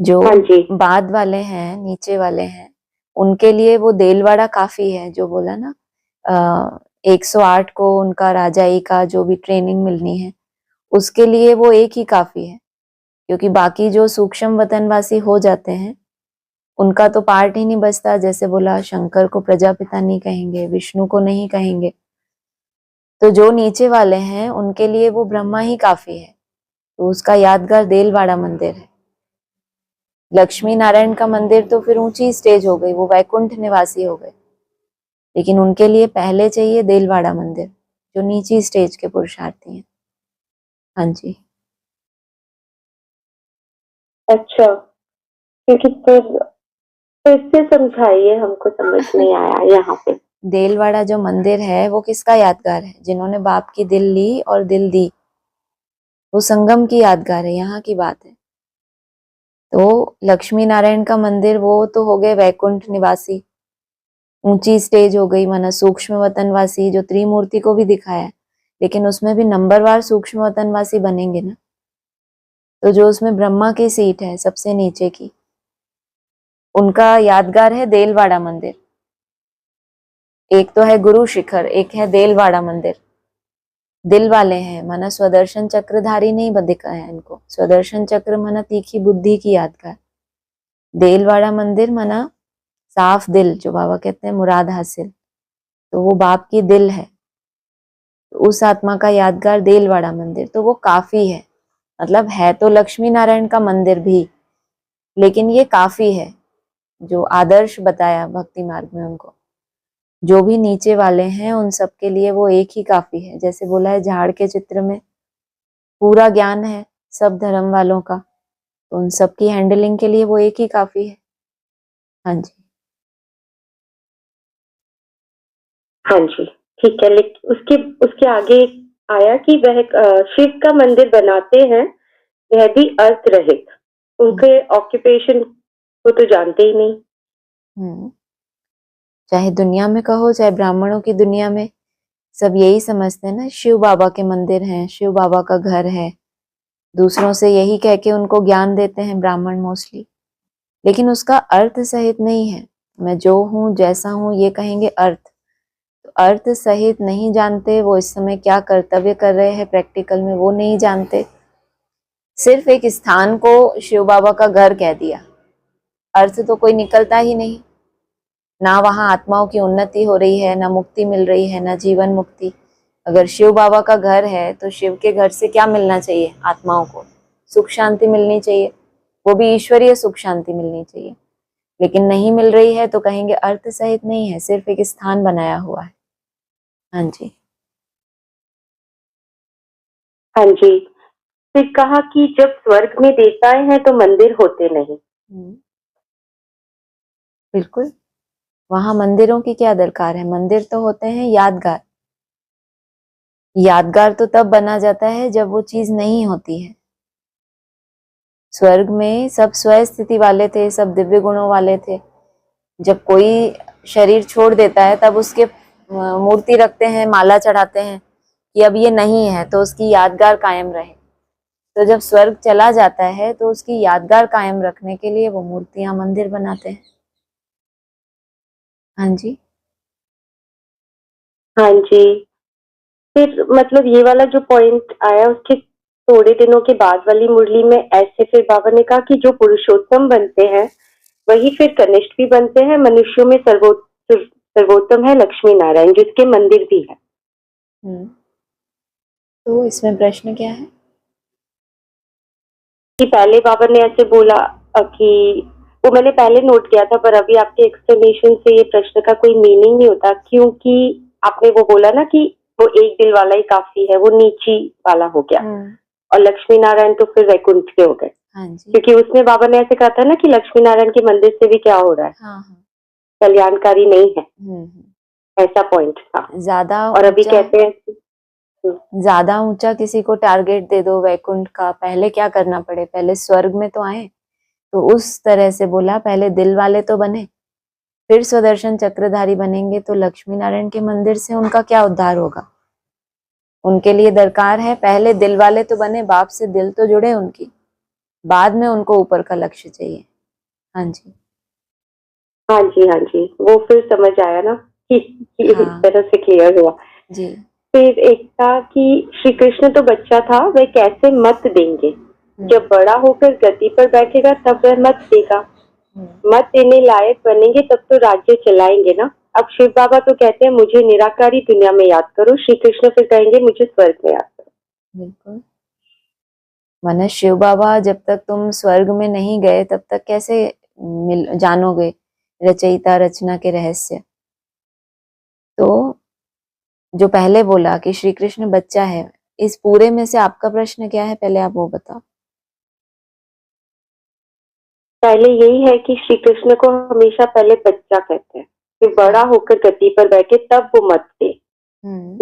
जो हाँ जी। बाद वाले हैं, नीचे वाले हैं, उनके लिए वो देलवाड़ा काफी है। जो बोला ना, 108 को उनका राजाई का जो भी ट्रेनिंग मिलनी है, उसके लिए वो एक ही काफी है। क्योंकि बाकी जो सूक्ष्म वतनवासी हो जाते हैं, उनका तो पार्ट ही नहीं बचता। जैसे बोला, शंकर को प्रजापिता नहीं कहेंगे, विष्णु को नहीं कहेंगे, तो जो नीचे वाले हैं उनके लिए वो ब्रह्मा ही काफी है। तो उसका यादगार देलवाड़ा मंदिर है। लक्ष्मी नारायण का मंदिर तो फिर ऊंची स्टेज हो गई, वो वैकुंठ निवासी हो गए। लेकिन उनके लिए पहले चाहिए देलवाड़ा मंदिर, जो नीची स्टेज के पुरुषार्थी हैं। हाँ जी, अच्छा, क्योंकि फिर से समझाइए, हमको समझ नहीं आया यहाँ पे। देलवाड़ा जो मंदिर है वो किसका यादगार है? जिन्होंने बाप की दिल ली और दिल दी, वो संगम की यादगार है, यहाँ की बात है। तो लक्ष्मी नारायण का मंदिर वो तो हो गए वैकुंठ निवासी, ऊंची स्टेज हो गई, माना सूक्ष्म वतनवासी जो त्रिमूर्ति को भी दिखाया है। लेकिन उसमें भी नंबरवार सूक्ष्म वतनवासी बनेंगे ना। तो जो उसमें ब्रह्मा की सीट है सबसे नीचे की, उनका यादगार है देलवाड़ा मंदिर। एक तो है गुरु शिखर, एक है देलवाड़ा मंदिर। दिल वाले हैं, माना स्वदर्शन चक्रधारी नहीं बदिका है इनको। स्वदर्शन चक्र माना तीखी बुद्धि की यादगार। देलवाड़ा मंदिर माना साफ दिल, जो बाबा कहते हैं मुराद हासिल। तो वो बाप की दिल है, तो उस आत्मा का यादगार देलवाड़ा मंदिर, तो वो काफी है। मतलब है तो लक्ष्मी नारायण का मंदिर भी, लेकिन ये काफी है। जो आदर्श बताया भक्ति मार्ग में उनको, जो भी नीचे वाले हैं उन सब के लिए वो एक ही काफी है। जैसे बोला है झाड़ के चित्र में पूरा ज्ञान है सब धर्म वालों का, तो उन सब की हैंडलिंग के लिए वो एक ही काफी है। हाँ जी, हाँ जी, ठीक है। लेकिन उसके उसके आगे आया कि वह शिव का मंदिर बनाते हैं, वह भी अर्थ रहित। उनके ऑक्यूपेशन को तो जानते ही नहीं। हम्म चाहे दुनिया में कहो चाहे ब्राह्मणों की दुनिया में, सब यही समझते हैं ना, शिव बाबा के मंदिर हैं, शिव बाबा का घर है। दूसरों से यही कह के उनको ज्ञान देते हैं ब्राह्मण मोस्टली। लेकिन उसका अर्थ सहित नहीं है। मैं जो हूँ जैसा हूँ ये कहेंगे अर्थ, तो अर्थ सहित नहीं जानते। वो इस समय क्या कर्तव्य कर रहे हैं प्रैक्टिकल में वो नहीं जानते। सिर्फ एक स्थान को शिव बाबा का घर कह दिया, अर्थ तो कोई निकलता ही नहीं। ना वहां आत्माओं की उन्नति हो रही है, ना मुक्ति मिल रही है, ना जीवन मुक्ति। अगर शिव बाबा का घर है तो शिव के घर से क्या मिलना चाहिए? आत्माओं को सुख शांति मिलनी चाहिए, वो भी ईश्वरीय सुख शांति मिलनी चाहिए। लेकिन नहीं मिल रही है तो कहेंगे अर्थ सहित नहीं है, सिर्फ एक स्थान बनाया हुआ है। हाँ जी, हाँ जी। फिर कहा कि जब स्वर्ग में देवताएं हैं तो मंदिर होते नहीं। बिल्कुल। वहां मंदिरों की क्या दरकार है? मंदिर तो होते हैं यादगार। यादगार तो तब बना जाता है जब वो चीज नहीं होती है। स्वर्ग में सब स्व स्थिति वाले थे, सब दिव्य गुणों वाले थे। जब कोई शरीर छोड़ देता है तब उसके मूर्ति रखते हैं, माला चढ़ाते हैं कि अब ये नहीं है, तो उसकी यादगार कायम रहे। तो जब स्वर्ग चला जाता है तो उसकी यादगार कायम रखने के लिए वो मूर्तियां मंदिर बनाते हैं। हाँ जी, हाँ जी। फिर मतलब ये वाला जो पॉइंट आया उसके थोड़े दिनों के बाद वाली मुरली में ऐसे फिर बाबा ने कहा कि जो पुरुषोत्तम बनते हैं वही फिर कनिष्ठ भी बनते हैं, मनुष्यों में सर्वोत्तम है लक्ष्मी नारायण, जिसके मंदिर भी है। तो इसमें प्रश्न क्या है? कि पहले बाबा ने ऐसे बोला कि वो मैंने पहले नोट किया था, पर अभी आपके एक्सप्लेनेशन से ये प्रश्न का कोई मीनिंग नहीं होता, क्योंकि आपने वो बोला ना कि वो एक दिल वाला ही काफी है, वो नीची वाला हो गया, और लक्ष्मी नारायण तो फिर वैकुंठ के हो गए। हाँ जी। क्योंकि उसमें बाबा ने ऐसे कहा था ना कि लक्ष्मी नारायण के मंदिर से भी क्या हो रहा है, हाँ हाँ। कल्याणकारी नहीं है, ऐसा पॉइंट था। ज्यादा और अभी ऊंचा, कहते हैं ज्यादा ऊंचा किसी को टारगेट दे दो वैकुंठ का, पहले क्या करना पड़े, पहले स्वर्ग में तो आए। तो उस तरह से बोला, पहले दिल वाले तो बने, फिर स्वदर्शन चक्रधारी बनेंगे तो लक्ष्मी नारायण के मंदिर से उनका क्या उद्धार होगा। उनके लिए दरकार है पहले दिल वाले तो बने, बाप से दिल तो जुड़े उनकी, बाद में उनको ऊपर का लक्ष्य चाहिए। हाँ जी। हाँ जी, हाँ जी, वो फिर समझ आया ना कि इस हाँ तरह से क्लियर हुआ। जी। फिर एक था कि श्री कृष्ण तो बच्चा था, वह कैसे मत देंगे, जब बड़ा होकर गद्दी पर बैठेगा तब वह मत देगा, मत देने लायक बनेंगे तब तो राज्य चलाएंगे ना। अब शिव बाबा तो कहते हैं मुझे निराकारी दुनिया में याद करो, श्री कृष्ण फिर कहेंगे मुझे स्वर्ग में याद करो। बिल्कुल। माना शिव बाबा जब तक तुम स्वर्ग में नहीं गए तब तक कैसे जानोगे रचयिता रचना के रहस्य। तो जो पहले बोला कि श्री कृष्ण बच्चा है, इस पूरे में से आपका प्रश्न क्या है, पहले आप वो बताओ। पहले यही है कि श्री कृष्ण को हमेशा पहले बच्चा कहते हैं, फिर बड़ा होकर गद्दी पर बैठे तब वो मत दे,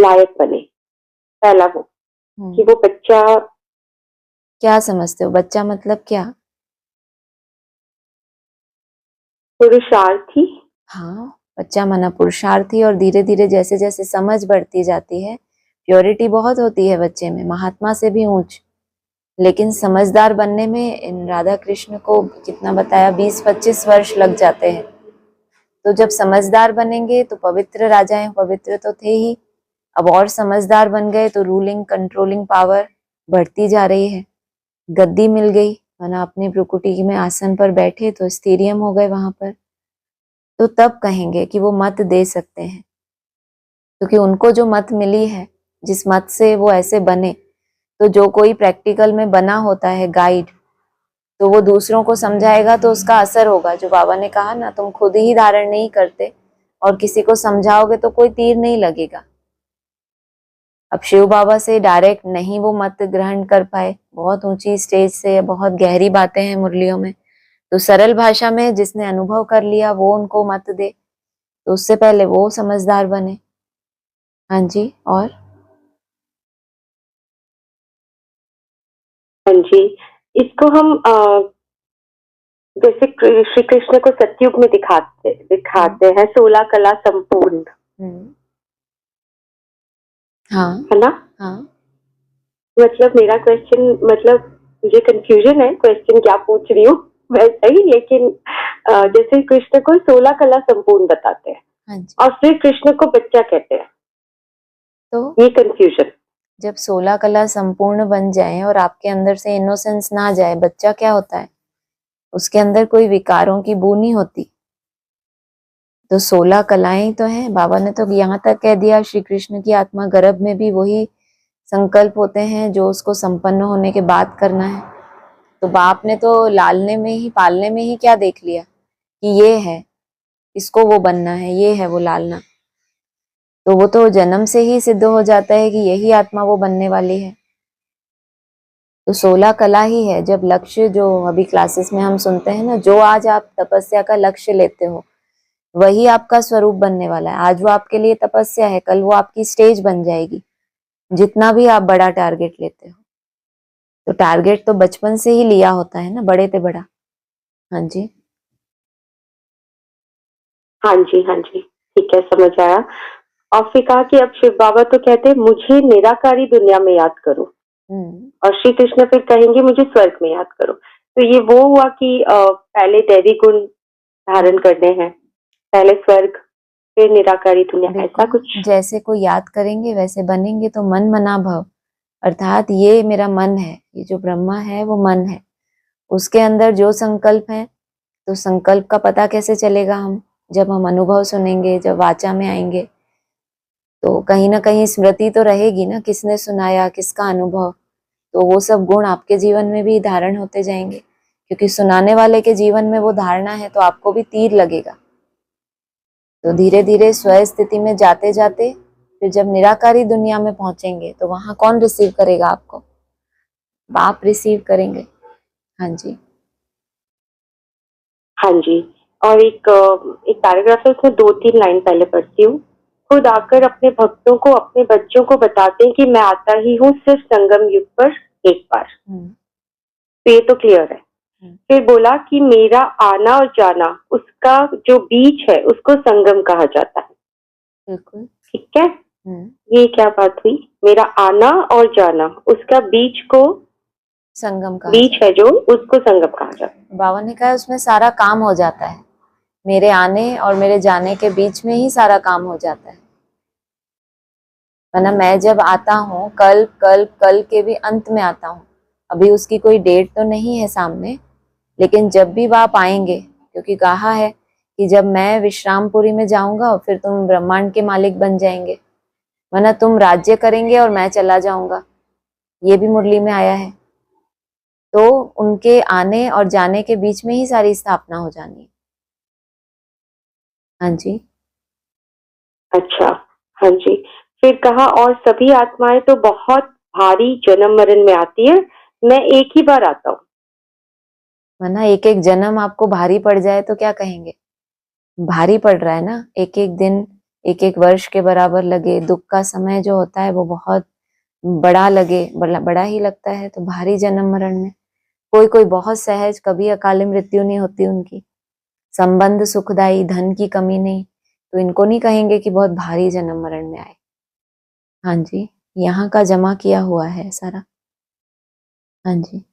लायक बने। पहला वो कि वो बच्चा, क्या समझते हो बच्चा मतलब क्या? पुरुषार्थी। हाँ, बच्चा माना पुरुषार्थी, और धीरे धीरे जैसे जैसे समझ बढ़ती जाती है, प्योरिटी बहुत होती है बच्चे में, महात्मा से भी ऊंच, लेकिन समझदार बनने में इन राधा कृष्ण को कितना बताया, 20-25 वर्ष लग जाते हैं। तो जब समझदार बनेंगे तो पवित्र राजाएं, पवित्र तो थे ही, अब और समझदार बन गए तो रूलिंग कंट्रोलिंग पावर बढ़ती जा रही है। गद्दी मिल गई, माना अपनी प्रकृति में आसन पर बैठे तो स्थिरियम हो गए वहां पर, तो तब कहेंगे कि वो मत दे सकते हैं, क्योंकि उनको जो मत मिली है, जिस मत से वो ऐसे बने, तो जो कोई प्रैक्टिकल में बना होता है गाइड, तो वो दूसरों को समझाएगा तो उसका असर होगा। जो बाबा ने कहा ना, तुम खुद ही धारण नहीं करते और किसी को समझाओगे तो कोई तीर नहीं लगेगा। अब शिव बाबा से डायरेक्ट नहीं वो मत ग्रहण कर पाए, बहुत ऊंची स्टेज से, बहुत गहरी बातें हैं मुरलियों में, तो सरल भाषा में जिसने अनुभव कर लिया वो उनको मत दे, तो उससे पहले वो समझदार बने। हाँ जी। और हाँ जी, इसको हम जैसे श्री कृष्ण को सतयुग में दिखाते हैं 16 कला संपूर्ण, हाँ है ना। हाँ। मतलब मेरा क्वेश्चन, मतलब मुझे कंफ्यूजन है क्वेश्चन क्या पूछ रही हूँ वैसा ही, लेकिन जैसे कृष्ण को 16 कला संपूर्ण बताते हैं, हाँ जी। और फिर कृष्ण को बच्चा कहते हैं, तो ये कंफ्यूजन। जब 16 कला संपूर्ण बन जाए और आपके अंदर से इनोसेंस ना जाए, बच्चा क्या होता है, उसके अंदर कोई विकारों की बू नहीं होती। तो 16 कलाएं तो हैं, बाबा ने तो यहाँ तक कह दिया, श्री कृष्ण की आत्मा गर्भ में भी वही संकल्प होते हैं जो उसको संपन्न होने के बाद करना है। तो बाप ने तो लालने में ही, पालने में ही क्या देख लिया कि ये है, इसको वो बनना है, ये है वो लालना, तो वो तो जन्म से ही सिद्ध हो जाता है कि यही आत्मा वो बनने वाली है। तो 16 कला ही है। जब लक्ष्य, जो अभी क्लासेस में हम सुनते हैं ना, जो आज आप तपस्या का लक्ष्य लेते हो वही आपका स्वरूप बनने वाला है। आज वो आपके लिए तपस्या है, कल वो आपकी स्टेज बन जाएगी, जितना भी आप बड़ा टारगेट लेते हो। तो टारगेट तो बचपन से ही लिया होता है ना, बड़े से बड़ा। हाँ जी। हाँ जी, हाँ जी, ठीक है, समझ आया। और फिर कहा कि अब शिव बाबा तो कहते हैं मुझे निराकारी दुनिया में याद करो, और श्री कृष्ण फिर कहेंगे मुझे स्वर्ग में याद करो। तो ये वो हुआ कि पहले दैवी गुण धारण करने हैं, पहले स्वर्ग फिर निराकारी दुनिया, ऐसा कुछ। जैसे कोई याद करेंगे वैसे बनेंगे। तो मन मना भव, अर्थात ये मेरा मन है, ये जो ब्रह्मा है वो मन है, उसके अंदर जो संकल्प है, तो संकल्प का पता कैसे चलेगा हम, जब हम अनुभव सुनेंगे, जब वाचा में आएंगे, तो कहीं ना कहीं स्मृति तो रहेगी ना, किसने सुनाया, किसका अनुभव। तो वो सब गुण आपके जीवन में भी धारण होते जाएंगे, क्योंकि सुनाने वाले के जीवन में वो धारणा है, तो आपको भी तीर लगेगा। तो धीरे धीरे स्व स्थिति में जाते जाते फिर जब निराकारी दुनिया में पहुंचेंगे, तो वहां कौन रिसीव करेगा आपको? बाप रिसीव करेंगे। हाँ जी। हाँ जी। और एक पैराग्राफ है, उसमें 2-3 लाइन पहले पढ़ती हूँ। खुद आकर अपने भक्तों को, अपने बच्चों को बताते हैं कि मैं आता ही हूँ सिर्फ संगम युग पर एक बार। तो ये तो क्लियर है। फिर बोला कि मेरा आना और जाना, उसका जो बीच है उसको संगम कहा जाता है। बिल्कुल। ठीक है। ये क्या बात हुई? मेरा आना और जाना, उसका बीच को संगम कहा बीच जाता है जो, उसको संगम कहा जाता है। बाबा ने कहा उसमें सारा काम हो जाता है, मेरे आने और मेरे जाने के बीच में ही सारा काम हो जाता है। वरना मैं जब आता हूँ, कल कल कल के भी अंत में आता हूँ, अभी उसकी कोई डेट तो नहीं है सामने, लेकिन जब भी आप आएंगे, क्योंकि कहा है कि जब मैं विश्रामपुरी में जाऊंगा फिर तुम ब्रह्मांड के मालिक बन जाएंगे, वरना तुम राज्य करेंगे और मैं चला जाऊंगा, ये भी मुरली में आया है। तो उनके आने और जाने के बीच में ही सारी स्थापना हो जानी है। हाँ जी। अच्छा। हाँ जी। फिर कहा, और सभी आत्माएं तो बहुत भारी जन्म मरण में आती है, मैं एक ही बार आता हूँ। वरना एक एक जन्म आपको भारी पड़ जाए तो क्या कहेंगे? भारी पड़ रहा है ना, एक एक दिन एक एक वर्ष के बराबर लगे, दुख का समय जो होता है वो बहुत बड़ा लगे, बड़ा ही लगता है। तो भारी जन्म मरण में कोई कोई बहुत सहज, कभी अकाल मृत्यु नहीं होती उनकी, संबंध सुखदायी, धन की कमी नहीं, तो इनको नहीं कहेंगे कि बहुत भारी जन्म मरण में आए। हाँ जी, यहाँ का जमा किया हुआ है सारा। हाँ जी।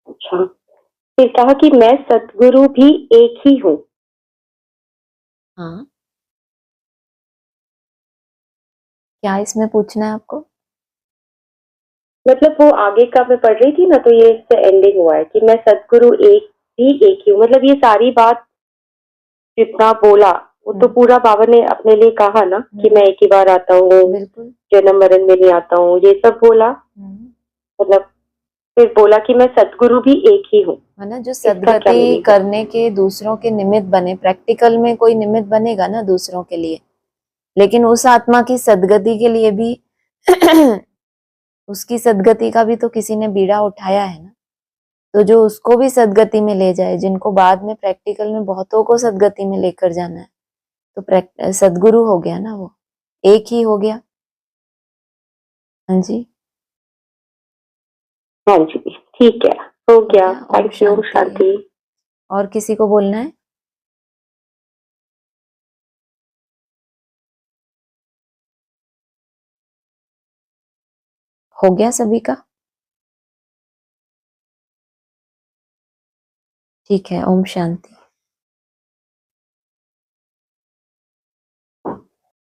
अच्छा। फिर कहा कि मैं सतगुरु भी एक ही हूँ। हाँ, क्या इसमें पूछना है आपको? मतलब वो आगे का मैं पढ़ रही थी ना, तो ये इससे एंडिंग हुआ है कि मैं सतगुरु एक ही हूँ। मतलब ये सारी बात जितना बोला वो तो पूरा बाबा ने अपने लिए कहा ना कि मैं एक ही बार आता हूँ, बिल्कुल। जन्म मरण में नहीं आता हूँ, ये सब बोला। मतलब फिर बोला कि मैं सतगुरु भी एक ही हूँ। है ना, जो इसका क्या सदगति मीनिंग है? करने के दूसरों के निमित्त बने, प्रैक्टिकल में कोई निमित्त बनेगा ना दूसरों के लिए, लेकिन उस आत्मा की सदगति के लिए भी उसकी सदगति का भी तो किसी ने बीड़ा उठाया है ना। तो जो उसको भी सदगति में ले जाए, जिनको बाद में प्रैक्टिकल में बहुतों को सदगति में लेकर जाना है, तो सदगुरु हो गया ना, वो एक ही हो गया। हाँ जी। हाँ जी, ठीक है, हो गया। गया। ओम थैंक यू, शांति। शांति। और किसी को बोलना है? हो गया सभी का? ठीक है, ओम शांति।